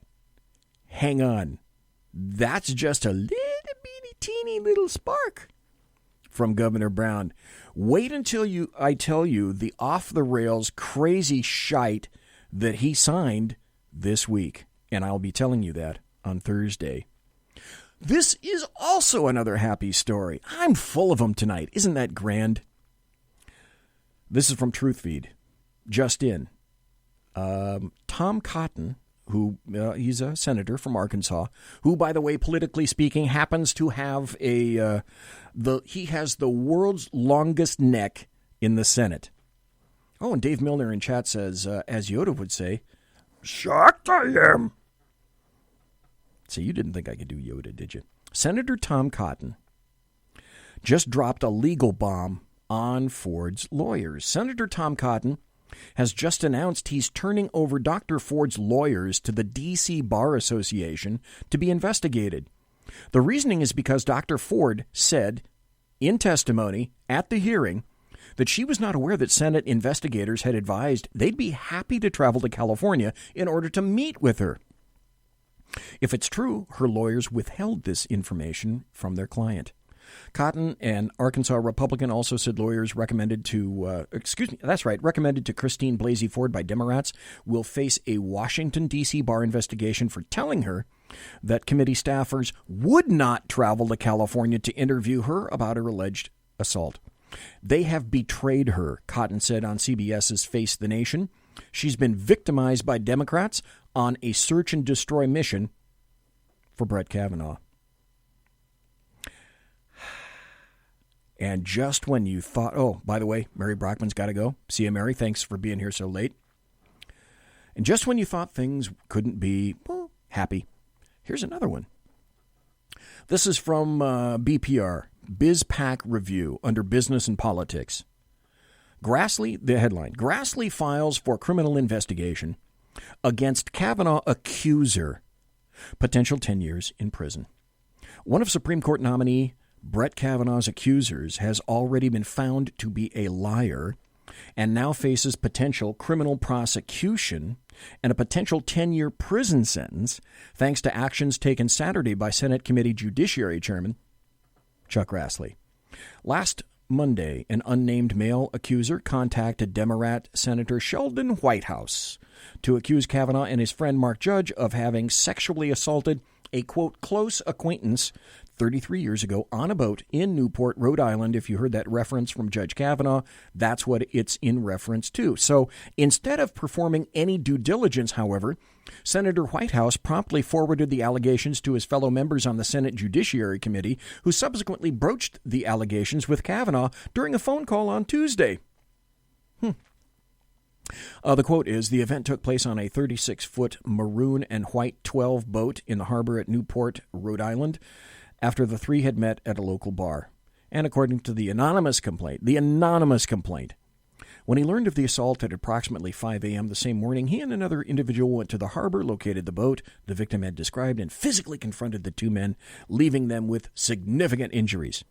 hang on. That's just a little bitty teeny little spark from Governor Brown. Wait until I tell you the off-the-rails crazy shite that he signed this week. And I'll be telling you that on Thursday. This is also another happy story. I'm full of them tonight. Isn't that grand? This is from TruthFeed. Just in. Tom Cotton, who he's a senator from Arkansas, who, by the way, politically speaking, happens to have he has the world's longest neck in the Senate. Oh, and Dave Milner in chat says, as Yoda would say, shocked I am. See, you didn't think I could do Yoda, did you? Senator Tom Cotton just dropped a legal bomb on Ford's lawyers. Senator Tom Cotton has just announced he's turning over Dr. Ford's lawyers to the D.C. Bar Association to be investigated. The reasoning is because Dr. Ford said in testimony at the hearing that she was not aware that Senate investigators had advised they'd be happy to travel to California in order to meet with her. If it's true, her lawyers withheld this information from their client. Cotton, an Arkansas Republican, also said lawyers recommended to Christine Blasey Ford by Democrats will face a Washington, D.C. bar investigation for telling her that committee staffers would not travel to California to interview her about her alleged assault. They have betrayed her, Cotton said on CBS's Face the Nation. She's been victimized by Democrats on a search and destroy mission for Brett Kavanaugh. And just when you thought, oh, by the way, Mary Brockman's got to go. See you, Mary. Thanks for being here so late. And just when you thought things couldn't be, well, happy, here's another one. This is from BPR, BizPac Review, under Business and Politics. The headline, Grassley files for criminal investigation against Kavanaugh accuser. Potential 10 years in prison. One of Supreme Court nominee Brett Kavanaugh's accusers has already been found to be a liar and now faces potential criminal prosecution and a potential 10-year prison sentence thanks to actions taken Saturday by Senate Committee Judiciary Chairman Chuck Grassley. Last Monday, an unnamed male accuser contacted Democrat Senator Sheldon Whitehouse to accuse Kavanaugh and his friend Mark Judge of having sexually assaulted a, quote, close acquaintance 33 years ago on a boat in Newport, Rhode Island. If you heard that reference from Judge Kavanaugh, that's what it's in reference to. So instead of performing any due diligence, however, Senator Whitehouse promptly forwarded the allegations to his fellow members on the Senate Judiciary Committee, who subsequently broached the allegations with Kavanaugh during a phone call on Tuesday. The quote is, the event took place on a 36-foot maroon and white 12 boat in the harbor at Newport, Rhode Island, after the three had met at a local bar. And according to the anonymous complaint, when he learned of the assault at approximately 5 a.m. the same morning, he and another individual went to the harbor, located the boat the victim had described, and physically confronted the two men, leaving them with significant injuries.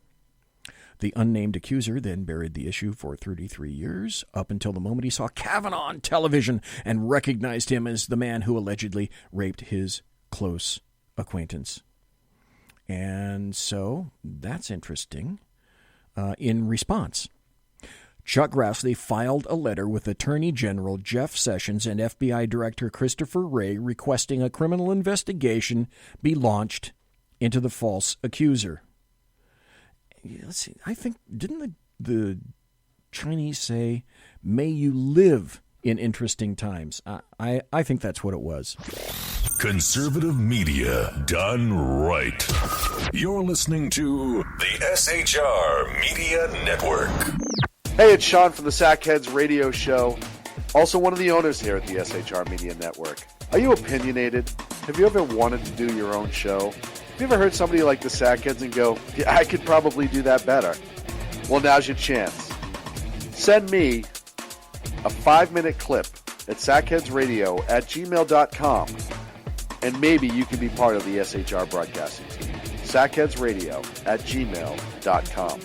The unnamed accuser then buried the issue for 33 years, up until the moment he saw Kavanaugh on television and recognized him as the man who allegedly raped his close acquaintance. And so that's interesting. In response, Chuck Grassley filed a letter with Attorney General Jeff Sessions and FBI Director Christopher Wray requesting a criminal investigation be launched into the false accuser. Let's see. I think, didn't the Chinese say, "May you live in interesting times"? I think that's what it was. Conservative media done right. You're listening to the SHR Media Network. Hey, it's Sean from the Sackheads Radio Show, also one of the owners here at the SHR Media Network. Are you opinionated? Have you ever wanted to do your own show? Have you ever heard somebody like the Sackheads and go, yeah, I could probably do that better? Well, now's your chance. Send me a 5-minute clip at sackheadsradio@gmail.com, and maybe you can be part of the SHR broadcasting team. sackheadsradio@gmail.com.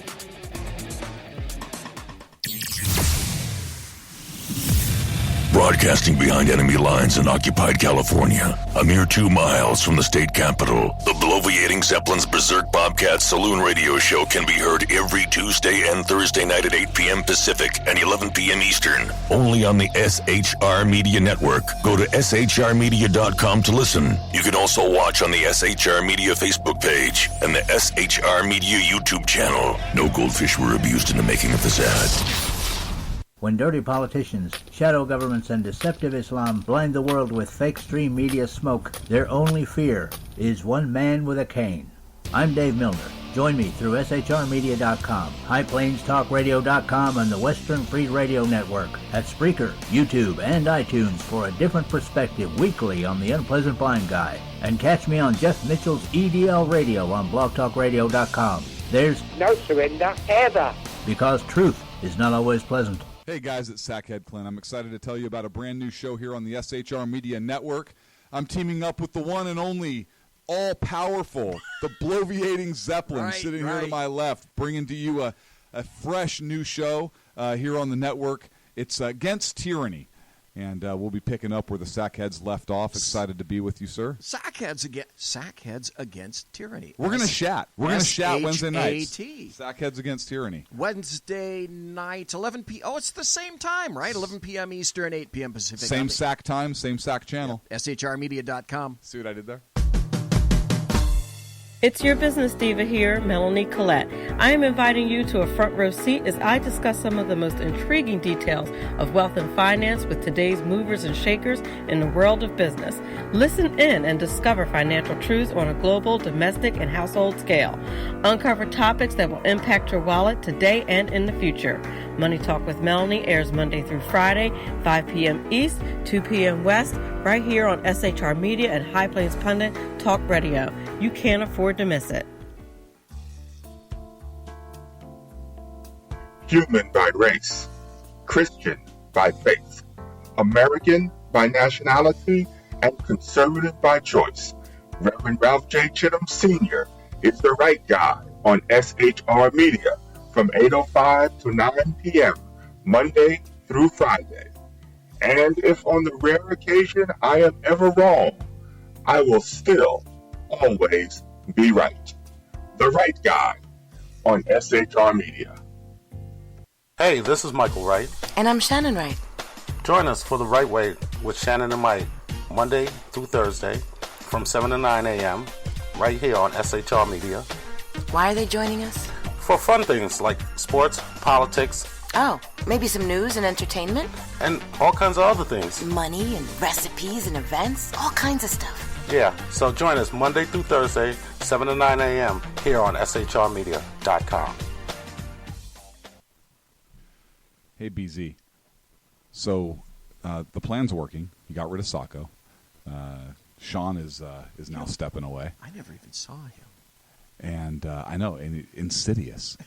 Broadcasting behind enemy lines in occupied California, a mere 2 miles from the state capital, the bloviating Zeppelin's Berserk Bobcat Saloon radio show can be heard every Tuesday and Thursday night at 8 p.m. Pacific and 11 p.m. Eastern, only on the SHR Media Network. Go to shrmedia.com to listen. You can also watch on the SHR Media Facebook page and the SHR Media YouTube channel. No goldfish were abused in the making of this ad. When dirty politicians, shadow governments, and deceptive Islam blind the world with fake stream media smoke, their only fear is one man with a cane. I'm Dave Milner. Join me through SHRmedia.com, HighPlainsTalkRadio.com, and the Western Free Radio Network at Spreaker, YouTube, and iTunes for a different perspective weekly on the Unpleasant Blind Guy. And catch me on Jeff Mitchell's EDL Radio on BlogTalkRadio.com. There's no surrender ever, because truth is not always pleasant. Hey guys, it's Sackhead Clint. I'm excited to tell you about a brand new show here on the SHR Media Network. I'm teaming up with the one and only all-powerful, the bloviating Zeppelin, sitting here to my left, bringing to you a fresh new show here on the network. It's Against Tyranny. And we'll be picking up where the Sackheads left off. Excited to be with you, sir. Sackheads Against Tyranny. We're going to chat. We're going to chat Wednesday nights. SHAT. Sackheads Against Tyranny. Wednesday nights, 11 p.m. Oh, it's the same time, right? 11 p.m. Eastern, 8 p.m. Pacific. Same SAC time, same SAC channel. Yep. SHRmedia.com. See what I did there? It's your business diva here, Melanie Collette. I am inviting you to a front row seat as I discuss some of the most intriguing details of wealth and finance with today's movers and shakers in the world of business. Listen in and discover financial truths on a global, domestic, and household scale. Uncover topics that will impact your wallet today and in the future. Money Talk with Melanie airs Monday through Friday, 5 p.m. East, 2 p.m. West, right here on SHR Media and High Plains Pundit Talk Radio. You can't afford to miss it. Human by race, Christian by faith, American by nationality, and conservative by choice. Reverend Ralph J. Chittum Sr. is the right guy on SHR Media from 8:05 to 9 p.m. Monday through Friday. And if on the rare occasion I am ever wrong, I will still always be right. The right guy on SHR Media. Hey, this is Michael Wright. And I'm Shannon Wright. Join us for The Right Way with Shannon and Mike, Monday through Thursday from 7 to 9 a.m. right here on SHR Media. Why are they joining us? For fun things like sports, politics. Oh, maybe some news and entertainment? And all kinds of other things. Money and recipes and events, all kinds of stuff. Yeah, so join us Monday through Thursday, 7 to 9 a.m. here on SHRmedia.com. Hey, BZ. So the plan's working. You got rid of Sacco. Sean is now stepping away. I never even saw him. And I know, and insidious.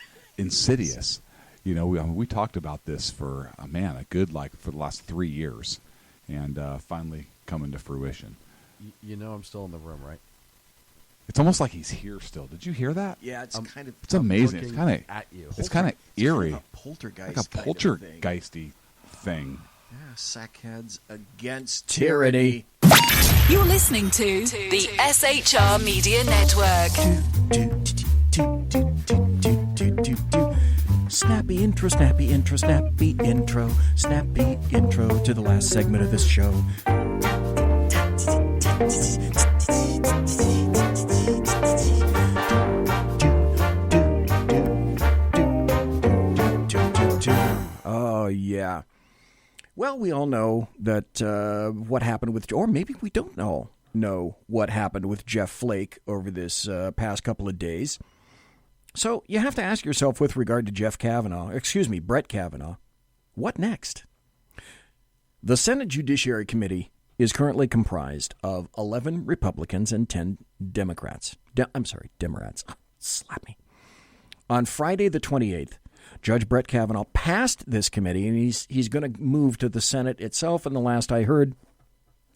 You know, we talked about this for for the last 3 years, and finally coming to fruition. You know I'm still in the room, right? It's almost like he's here still. Did you hear that? Yeah, it's kind of. It's amazing. It's kind of at you. It's kind of eerie. Kind of a poltergeist. Like a poltergeisty thing. Yeah, Sackheads Against Tyranny. You're listening to the SHR Media Network. Snappy intro, snappy intro, snappy intro, snappy intro to the last segment of this show. Oh, yeah. Well, we all know that what happened with, or maybe we don't know what happened with Jeff Flake over this past couple of days. So you have to ask yourself with regard to Brett Kavanaugh, what next? The Senate Judiciary Committee is currently comprised of 11 Republicans and 10 Democrats. Democrats. Slap me. On Friday the 28th, Judge Brett Kavanaugh passed this committee, and he's going to move to the Senate itself. And the last I heard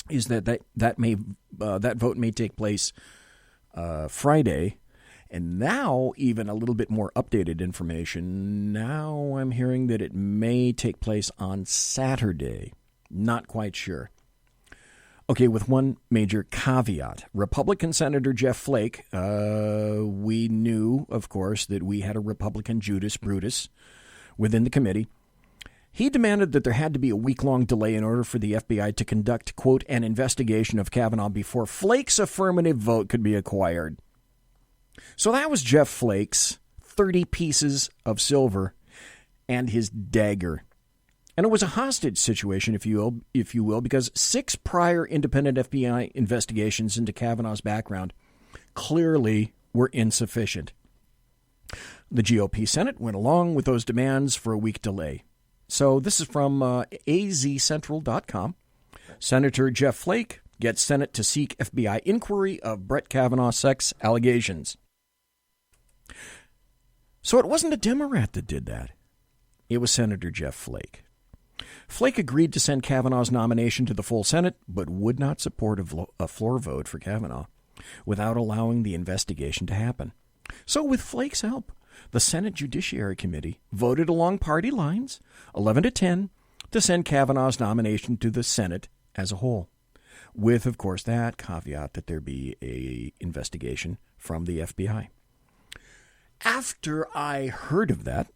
is that vote may take place Friday. And now, even a little bit more updated information. Now I'm hearing that it may take place on Saturday. Not quite sure. Okay, with one major caveat. Republican Senator Jeff Flake, we knew, of course, that we had a Republican Judas Brutus within the committee. He demanded that there had to be a week-long delay in order for the FBI to conduct, quote, an investigation of Kavanaugh before Flake's affirmative vote could be acquired. So that was Jeff Flake's 30 pieces of silver and his dagger. And it was a hostage situation, if you will, because 6 prior independent FBI investigations into Kavanaugh's background clearly were insufficient. The GOP Senate went along with those demands for a week delay. So this is from azcentral.com. Senator Jeff Flake gets Senate to seek FBI inquiry of Brett Kavanaugh's sex allegations. So it wasn't a Democrat that did that. It was Senator Jeff Flake. Flake agreed to send Kavanaugh's nomination to the full Senate, but would not support a floor vote for Kavanaugh without allowing the investigation to happen. So with Flake's help, the Senate Judiciary Committee voted along party lines, 11-10, to send Kavanaugh's nomination to the Senate as a whole, with, of course, that caveat that there be a investigation from the FBI. After I heard of that,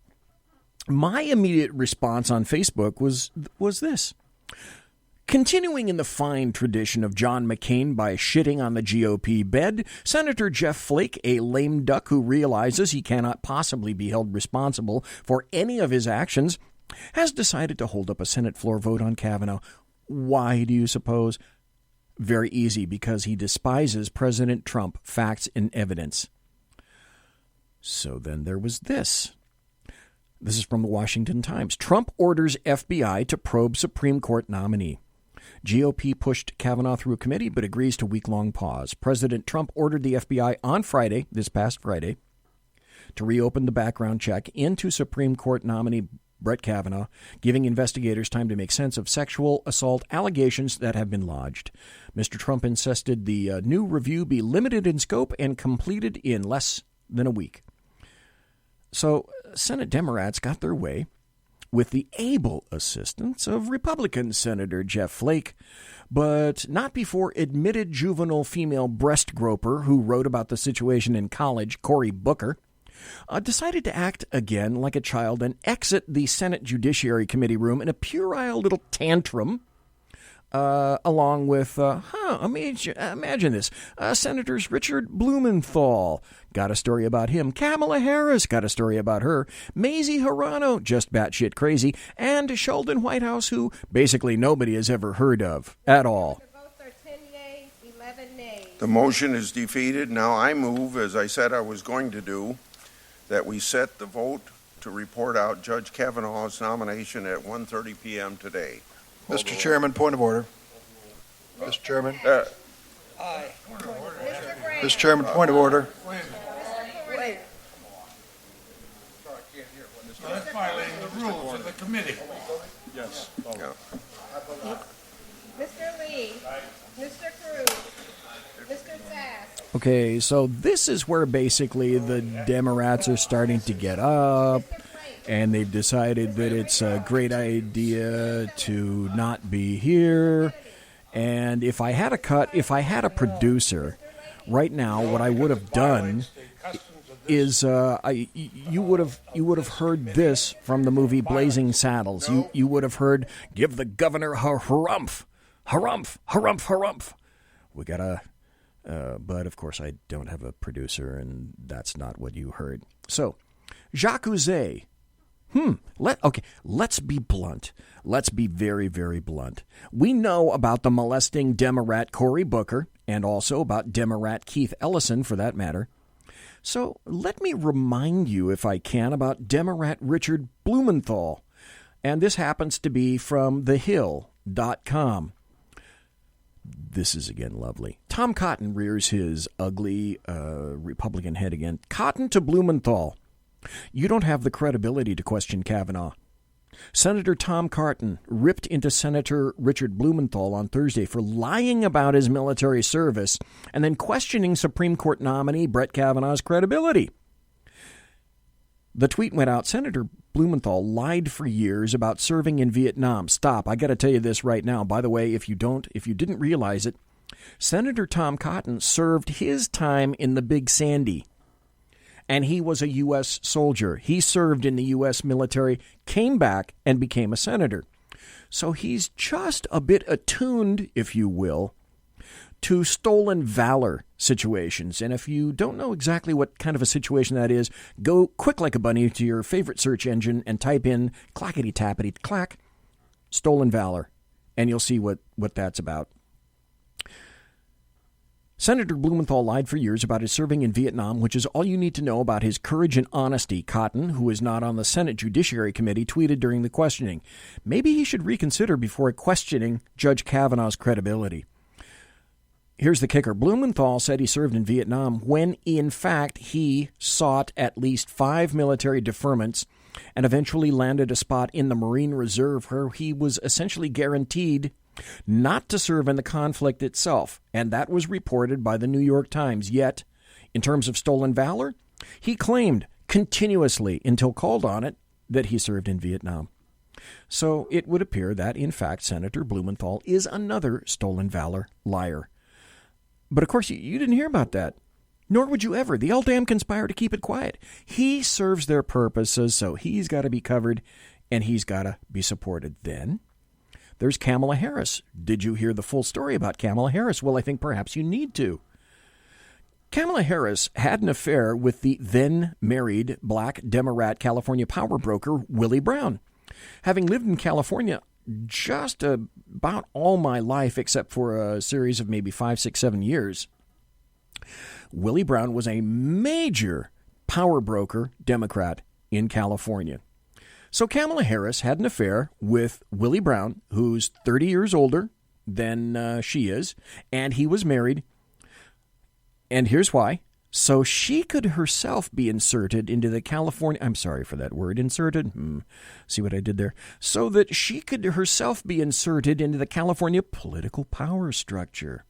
my immediate response on Facebook was this. Continuing in the fine tradition of John McCain by shitting on the GOP bed, Senator Jeff Flake, a lame duck who realizes he cannot possibly be held responsible for any of his actions, has decided to hold up a Senate floor vote on Kavanaugh. Why do you suppose? Very easy, because he despises President Trump, facts and evidence. So then there was this. This is from the Washington Times. Trump orders FBI to probe Supreme Court nominee. GOP pushed Kavanaugh through a committee but agrees to week-long pause. President Trump ordered the FBI on Friday, this past Friday, to reopen the background check into Supreme Court nominee Brett Kavanaugh, giving investigators time to make sense of sexual assault allegations that have been lodged. Mr. Trump insisted the new review be limited in scope and completed in less than a week. So Senate Democrats got their way with the able assistance of Republican Senator Jeff Flake, but not before admitted juvenile female breast groper who wrote about the situation in college, Cory Booker, decided to act again like a child and exit the Senate Judiciary Committee room in a puerile little tantrum, along with, imagine this, Senators Richard Blumenthal, got a story about him, Kamala Harris got a story about her, Mazie Hirono, just batshit crazy, and Sheldon Whitehouse, who basically nobody has ever heard of at all. The motion is defeated. Now I move, as I said I was going to do, that we set the vote to report out Judge Kavanaugh's nomination at 1:30 p.m. today. Mr. Chairman, point of order. Mr. Chairman. Aye. Mr. Chairman, point of order. Wait. That's violating the rules of the committee. Yes. Yeah. Mr. Lee, Mr. Cruz, Mr. Sass. Okay, so this is where basically the Democrats are starting to get up, and they've decided that it's a great idea to not be here, And if I had a producer, right now, what I would have done is you would have heard this from the movie Blazing Saddles. You would have heard, "Give the governor a harumph, harumph, harumph, harumph." We got but of course I don't have a producer, and that's not what you heard. So, Jacuzzi. Let's be blunt. Let's be very, very blunt. We know about the molesting Democrat Cory Booker, and also about Democrat Keith Ellison, for that matter. So let me remind you, if I can, about Democrat Richard Blumenthal. And this happens to be from thehill.com. This is, again, lovely. Tom Cotton rears his ugly Republican head again. Cotton to Blumenthal. You don't have the credibility to question Kavanaugh. Senator Tom Cotton ripped into Senator Richard Blumenthal on Thursday for lying about his military service and then questioning Supreme Court nominee Brett Kavanaugh's credibility. The tweet went out, "Senator Blumenthal lied for years about serving in Vietnam." Stop. I got to tell you this right now. By the way, if you didn't realize it, Senator Tom Cotton served his time in the Big Sandy. And he was a U.S. soldier. He served in the U.S. military, came back, and became a senator. So he's just a bit attuned, if you will, to stolen valor situations. And if you don't know exactly what kind of a situation that is, go quick like a bunny to your favorite search engine and type in clackety-tappity-clack, stolen valor, and you'll see what that's about. Senator Blumenthal lied for years about his serving in Vietnam, which is all you need to know about his courage and honesty, Cotton, who is not on the Senate Judiciary Committee, tweeted during the questioning. Maybe he should reconsider before questioning Judge Kavanaugh's credibility. Here's the kicker. Blumenthal said he served in Vietnam when, in fact, he sought at least 5 military deferments and eventually landed a spot in the Marine Reserve where he was essentially guaranteed not to serve in the conflict itself, and that was reported by the New York Times. Yet, in terms of stolen valor, he claimed continuously, until called on it, that he served in Vietnam. So it would appear that, in fact, Senator Blumenthal is another stolen valor liar. But, of course, you didn't hear about that. Nor would you ever. The LDAM conspire to keep it quiet. He serves their purposes, so he's got to be covered, and he's got to be supported. Then there's Kamala Harris. Did you hear the full story about Kamala Harris? Well, I think perhaps you need to. Kamala Harris had an affair with the then-married black Democrat California power broker Willie Brown. Having lived in California just about all my life, except for a series of maybe 5, 6, 7 years, Willie Brown was a major power broker Democrat in California. So Kamala Harris had an affair with Willie Brown, who's 30 years older than she is, and he was married. And here's why. So she could herself be inserted into the California... I'm sorry for that word, inserted. See what I did there? So that she could herself be inserted into the California political power structure.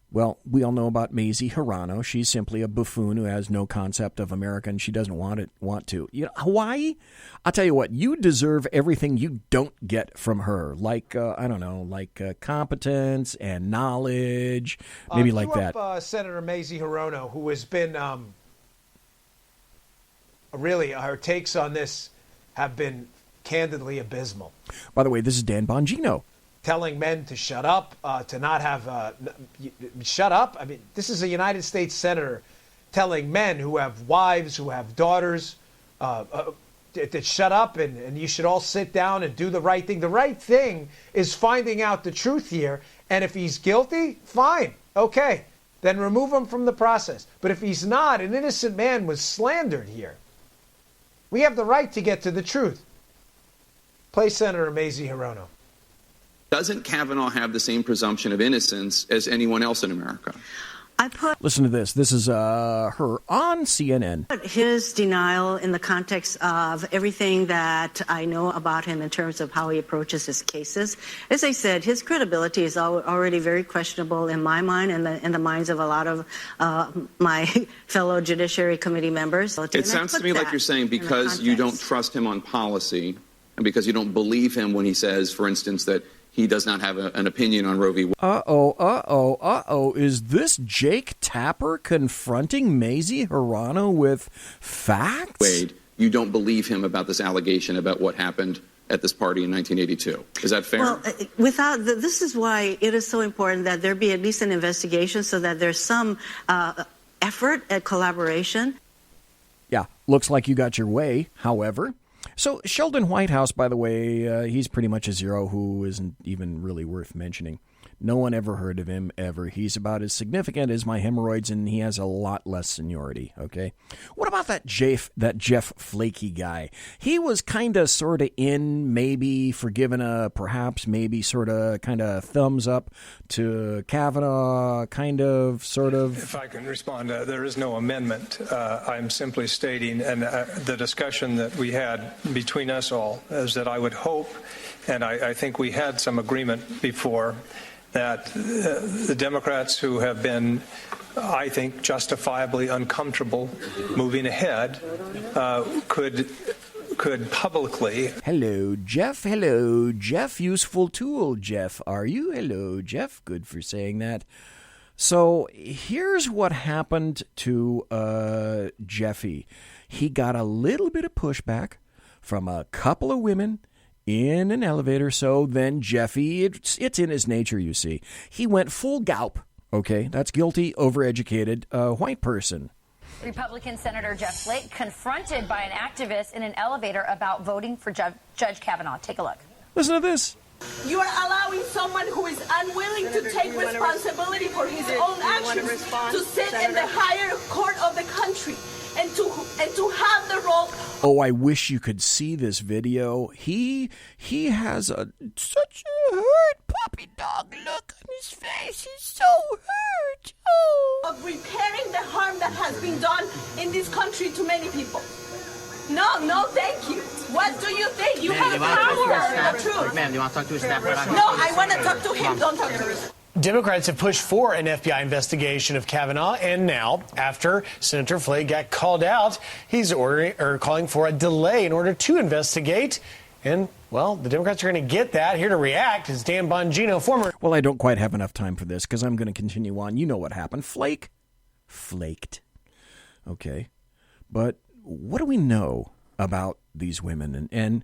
Well, we all know about Mazie Hirono. She's simply a buffoon who has no concept of America, and she doesn't want to. You know, Hawaii, I'll tell you what, you deserve everything you don't get from her, like, competence and knowledge, maybe like that. Senator Mazie Hirono, who has been, really, her takes on this have been candidly abysmal. By the way, this is Dan Bongino. Telling men to shut up, to not have shut up. I mean, this is a United States senator telling men who have wives, who have daughters, to shut up and you should all sit down and do the right thing. The right thing is finding out the truth here. And if he's guilty, fine. Okay. Then remove him from the process. But if he's not, an innocent man was slandered here. We have the right to get to the truth. Play Senator Mazie Hirono. Doesn't Kavanaugh have the same presumption of innocence as anyone else in America? Listen to this. This is her on CNN. His denial in the context of everything that I know about him in terms of how he approaches his cases. As I said, his credibility is already very questionable in my mind and in the minds of a lot of my fellow Judiciary Committee members. It sounds to me like you're saying because you don't trust him on policy and because you don't believe him when he says, for instance, that he does not have an opinion on Roe v. Wade. Is this Jake Tapper confronting Mazie Hirono with facts? Wade, you don't believe him about this allegation about what happened at this party in 1982. Is that fair? Well, this is why it is so important that there be at least an investigation so that there's some effort at collaboration. Yeah, looks like you got your way, however. So Sheldon Whitehouse, by the way, he's pretty much a zero who isn't even really worth mentioning. No one ever heard of him, ever. He's about as significant as my hemorrhoids, and he has a lot less seniority, okay? What about that Jeff Flakey guy? He was kind of sort of in, maybe forgiven a perhaps, maybe sort of kind of thumbs up to Kavanaugh, kind of, sort of. If I can respond, there is no amendment. I'm simply stating, and the discussion that we had between us all is that I would hope, and I think we had some agreement before, that the Democrats who have been, I think, justifiably uncomfortable moving ahead could publicly. Hello, Jeff, useful tool, Jeff, are you? Hello, Jeff, good for saying that. So here's what happened to Jeffy. He got a little bit of pushback from a couple of women in an elevator, so then Jeffy, it's in his nature, you see. He went full gawp, okay? That's guilty, overeducated, white person. Republican Senator Jeff Flake confronted by an activist in an elevator about voting for Judge Kavanaugh. Take a look. Listen to this. You are allowing someone who is unwilling to take responsibility for his own actions to sit in the higher court of the country and to have the role. Oh, I wish you could see this video. He has such a hurt puppy dog look on his face. He's so hurt. Oh. Of repairing the harm that has been done in this country to many people. No, thank you. What do you think? You have power. The truth. Ma'am, do you want to talk to his staff? No, I want to talk to him. Don't talk to me. Democrats have pushed for an FBI investigation of Kavanaugh, and now, after Senator Flake got called out, he's calling for a delay in order to investigate. And, well, the Democrats are going to get that. Here to react is Dan Bongino, former... Well, I don't quite have enough time for this because I'm going to continue on. You know what happened. Flaked. Okay. But what do we know about these women and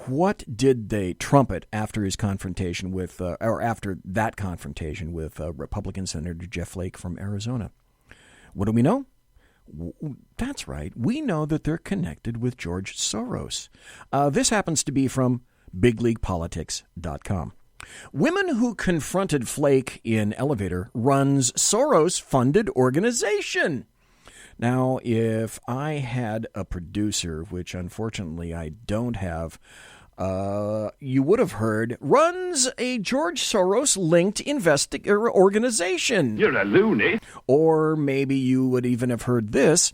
what did they trumpet after his confrontation with, or after that confrontation with Republican Senator Jeff Flake from Arizona? What do we know? That's right. We know that they're connected with George Soros. This happens to be from BigLeaguePolitics.com. Women who confronted Flake in elevator runs Soros-funded organization. Now, if I had a producer, which unfortunately I don't have, you would have heard, runs a George Soros-linked organization. You're a loony. Or maybe you would even have heard this.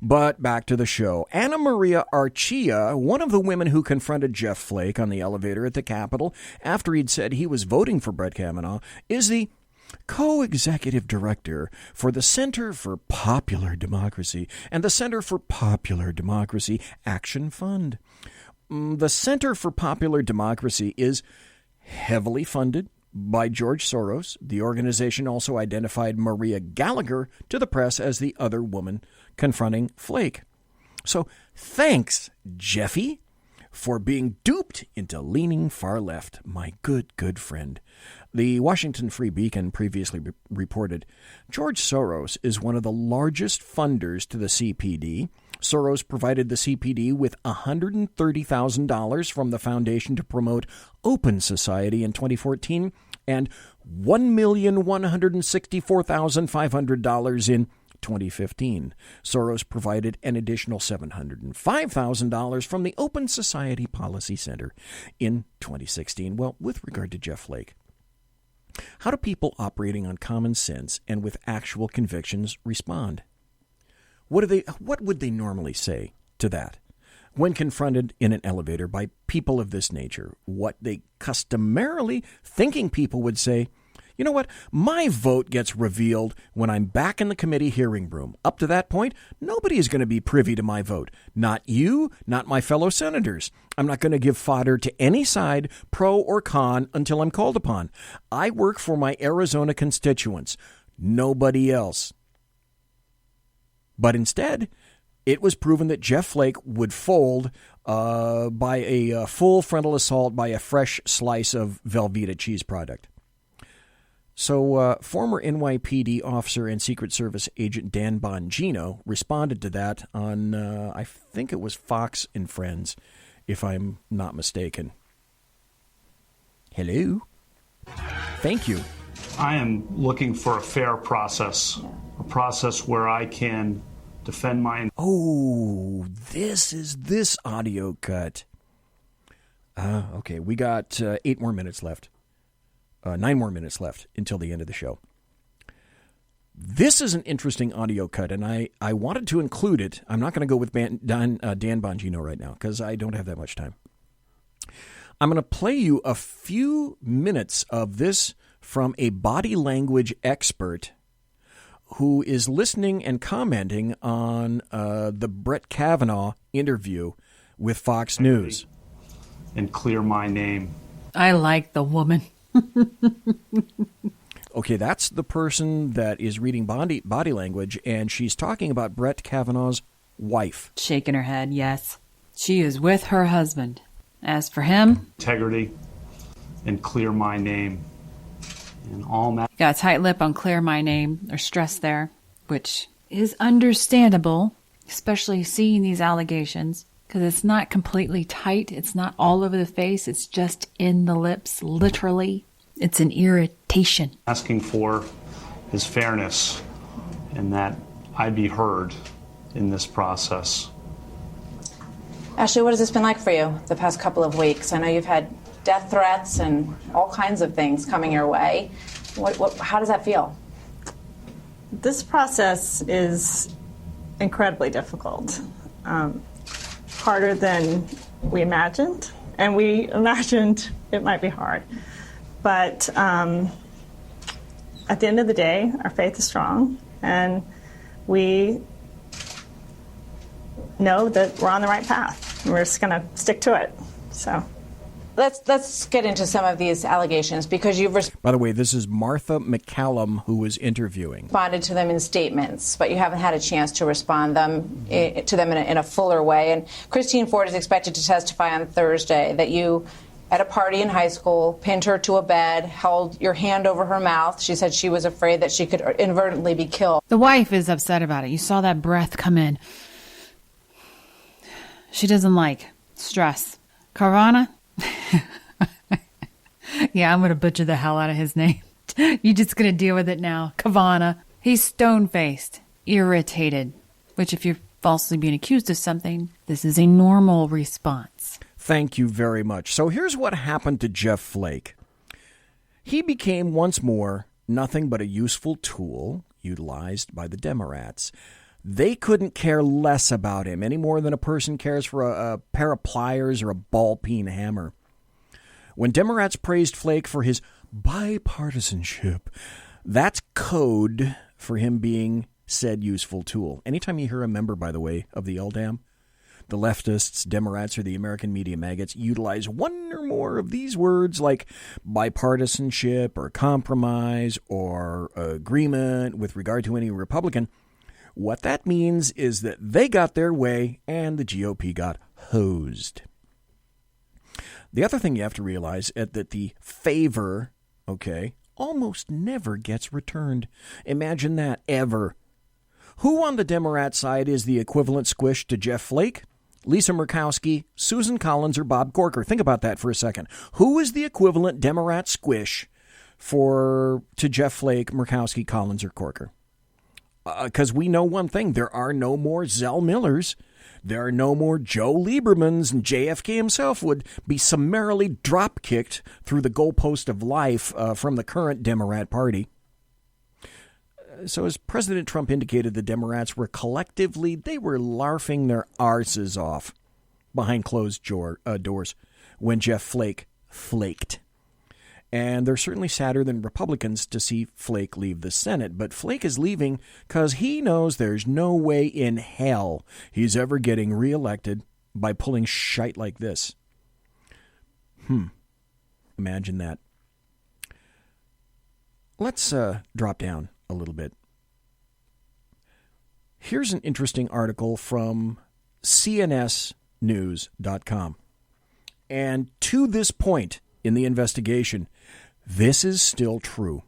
But back to the show. Anna Maria Archia, one of the women who confronted Jeff Flake on the elevator at the Capitol after he'd said he was voting for Brett Kavanaugh, is the co-executive director for the Center for Popular Democracy and the Center for Popular Democracy Action Fund. The Center for Popular Democracy is heavily funded by George Soros. The organization also identified Maria Gallagher to the press as the other woman confronting Flake. So thanks, Jeffy, for being duped into leaning far left, my good friend. The Washington Free Beacon previously reported George Soros is one of the largest funders to the CPD. Soros provided the CPD with $130,000 from the foundation to promote Open Society in 2014 and $1,164,500 in 2015. Soros provided an additional $705,000 from the Open Society Policy Center in 2016. Well, with regard to Jeff Flake, how do people operating on common sense and with actual convictions respond? What would they normally say to that? When confronted in an elevator by people of this nature, what they customarily thinking people would say, You know what? My vote gets revealed when I'm back in the committee hearing room. Up to that point, nobody is going to be privy to my vote. Not you, not my fellow senators. I'm not going to give fodder to any side, pro or con, until I'm called upon. I work for my Arizona constituents, nobody else. But instead, it was proven that Jeff Flake would fold by a full frontal assault by a fresh slice of Velveeta cheese product. So former NYPD officer and Secret Service agent Dan Bongino responded to that on, I think it was Fox and Friends, if I'm not mistaken. Hello? Thank you. I am looking for a fair process, a process where I can defend my... Oh, this is this audio cut. Okay, we got 8 more minutes left. 9 more minutes left until the end of the show. This is an interesting audio cut, and I wanted to include it. I'm not going to go with Dan Bongino right now because I don't have that much time. I'm going to play you a few minutes of this from a body language expert who is listening and commenting on the Brett Kavanaugh interview with Fox News. And clear my name. I like the woman. Okay, that's the person that is reading body language, and she's talking about Brett Kavanaugh's wife. Shaking her head, yes. She is with her husband. As for him... Integrity and clear my name. And all matters. Got a tight lip on clear my name, or stress there, which is understandable, especially seeing these allegations, because it's not completely tight. It's not all over the face. It's just in the lips, literally. It's an irritation. Asking for is fairness and that I be heard in this process. Ashley, what has this been like for you the past couple of weeks? I know you've had death threats and all kinds of things coming your way. How does that feel? This process is incredibly difficult. Harder than we imagined, and we imagined it might be hard. But at the end of the day, our faith is strong, and we know that we're on the right path. We're just going to stick to it. So let's get into some of these allegations, because you've By the way, this is Martha McCallum who was interviewing. Responded to them in statements, but you haven't had a chance to respond to them in a fuller way. And Christine Ford is expected to testify on Thursday that you, at a party in high school, pinned her to a bed, held your hand over her mouth. She said she was afraid that she could inadvertently be killed. The wife is upset about it. You saw that breath come in. She doesn't like stress. Kavanaugh? Yeah, I'm going to butcher the hell out of his name. You're just going to deal with it now. Kavanaugh. He's stone-faced, irritated, which if you're falsely being accused of something, this is a normal response. Thank you very much. So here's what happened to Jeff Flake. He became once more nothing but a useful tool utilized by the Democrats. They couldn't care less about him any more than a person cares for a pair of pliers or a ball-peen hammer. When Democrats praised Flake for his bipartisanship, that's code for him being said useful tool. Anytime you hear a member, by the way, of the LDAM, the leftists, Democrats, or the American media maggots utilize one or more of these words like bipartisanship or compromise or agreement with regard to any Republican, what that means is that they got their way and the GOP got hosed. The other thing you have to realize is that the favor, almost never gets returned. Imagine that, ever. Who on the Democrat side is the equivalent squish to Jeff Flake? Lisa Murkowski, Susan Collins, or Bob Corker? Think about that for a second. Who is the equivalent Democrat squish to Jeff Flake, Murkowski, Collins, or Corker? Because we know one thing, there are no more Zell Millers. There are no more Joe Liebermans, and JFK himself would be summarily drop-kicked through the goalpost of life from the current Democrat Party. So as President Trump indicated, the Democrats were collectively, they were larfing their arses off behind closed doors when Jeff Flake flaked. And they're certainly sadder than Republicans to see Flake leave the Senate. But Flake is leaving because he knows there's no way in hell he's ever getting reelected by pulling shite like this. Imagine that. Let's drop down a little bit. Here's an interesting article from cnsnews.com. And to this point in the investigation, this is still true.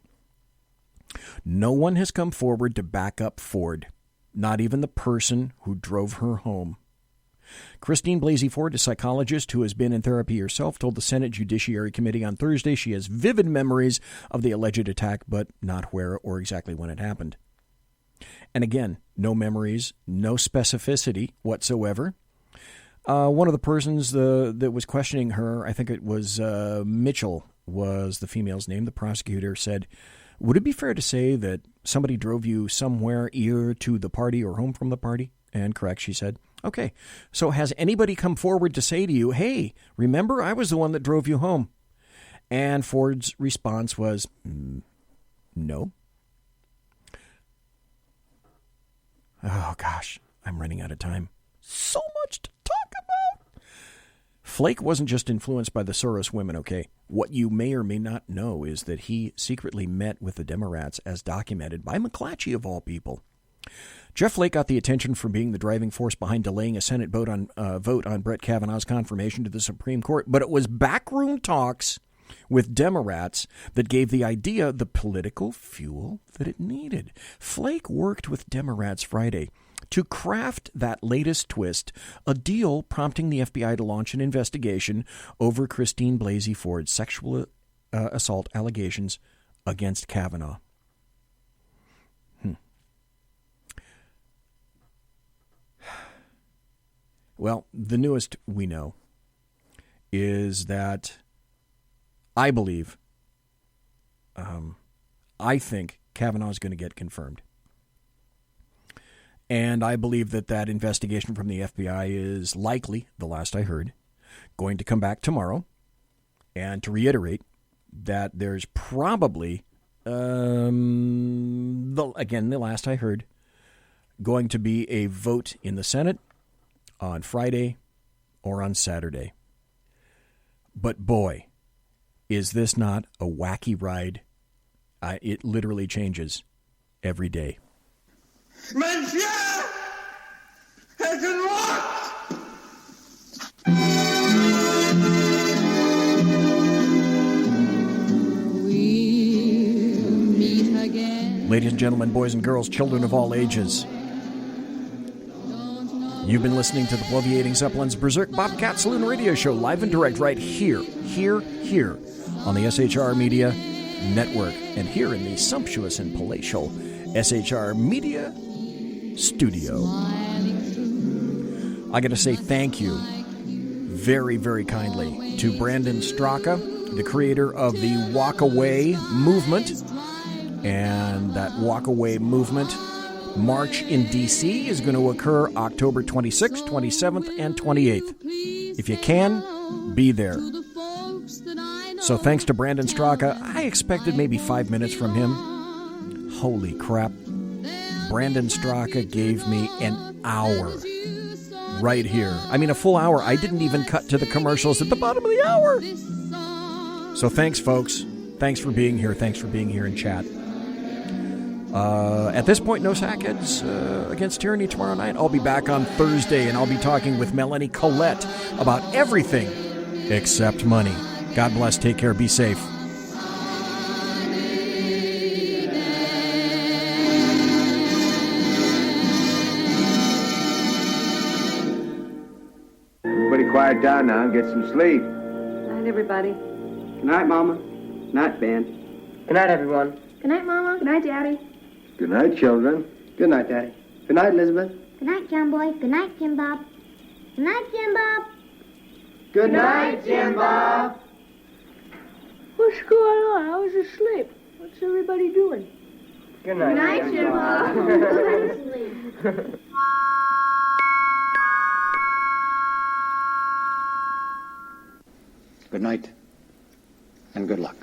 No one has come forward to back up Ford, not even the person who drove her home. Christine Blasey Ford, a psychologist who has been in therapy herself, told the Senate Judiciary Committee on Thursday she has vivid memories of the alleged attack, but not where or exactly when it happened. And again, no memories, no specificity whatsoever. One of the persons that was questioning her, I think it was Mitchell, was the female's name. The prosecutor said, would it be fair to say that somebody drove you somewhere, either to the party or home from the party? And correct, she said. Okay, so has anybody come forward to say to you, hey, remember, I was the one that drove you home? And Ford's response was, no. Oh, gosh, I'm running out of time. So much to talk about. Flake wasn't just influenced by the Soros women, okay? What you may or may not know is that he secretly met with the Democrats, as documented by McClatchy, of all people. Jeff Flake got the attention for being the driving force behind delaying a Senate vote on Brett Kavanaugh's confirmation to the Supreme Court, but it was backroom talks with Democrats that gave the idea the political fuel that it needed. Flake worked with Democrats Friday to craft that latest twist, a deal prompting the FBI to launch an investigation over Christine Blasey Ford's sexual assault allegations against Kavanaugh. Well, the newest we know is that I believe, I think Kavanaugh is going to get confirmed. And I believe that investigation from the FBI is likely, the last I heard, going to come back tomorrow. And to reiterate that there's probably, the last I heard, going to be a vote in the Senate on Friday or on Saturday. But boy, is this not a wacky ride? It literally changes every day. Monsieur has unlocked! We'll meet again. Ladies and gentlemen, boys and girls, children of all ages, you've been listening to the Bloviating Zeppelin's Berserk Bobcat Saloon radio show, live and direct, right here on the SHR Media Network, and here in the sumptuous and palatial SHR Media Studio. I got to say thank you very, very kindly to Brandon STRAKA, the creator of the Walk Away movement, and that Walk Away movement march in D.C. is going to occur October 26th, 27th, and 28th. If you can, be there. So thanks to Brandon STRAKA. I expected maybe 5 minutes from him. Holy crap. Brandon STRAKA gave me an hour right here. I mean, a full hour. I didn't even cut to the commercials at the bottom of the hour. So thanks, folks. Thanks for being here. Thanks for being here in chat. At this point, no sackheads against tyranny tomorrow night. I'll be back on Thursday, and I'll be talking with Melanie Collette about everything except money. God bless. Take care. Be safe. Everybody quiet down now and get some sleep. Night, everybody. Good night, Mama. Night, Ben. Good night, everyone. Good night, Mama. Good night, Daddy. Good night, children. Good night, Daddy. Good night, Elizabeth. Good night, John Boy. Good night, Jim Bob. Good night, Jim Bob. Good night, Jim Bob. What's going on? I was asleep. What's everybody doing? Good night, Good night, Jim Bob. Good night, and good luck.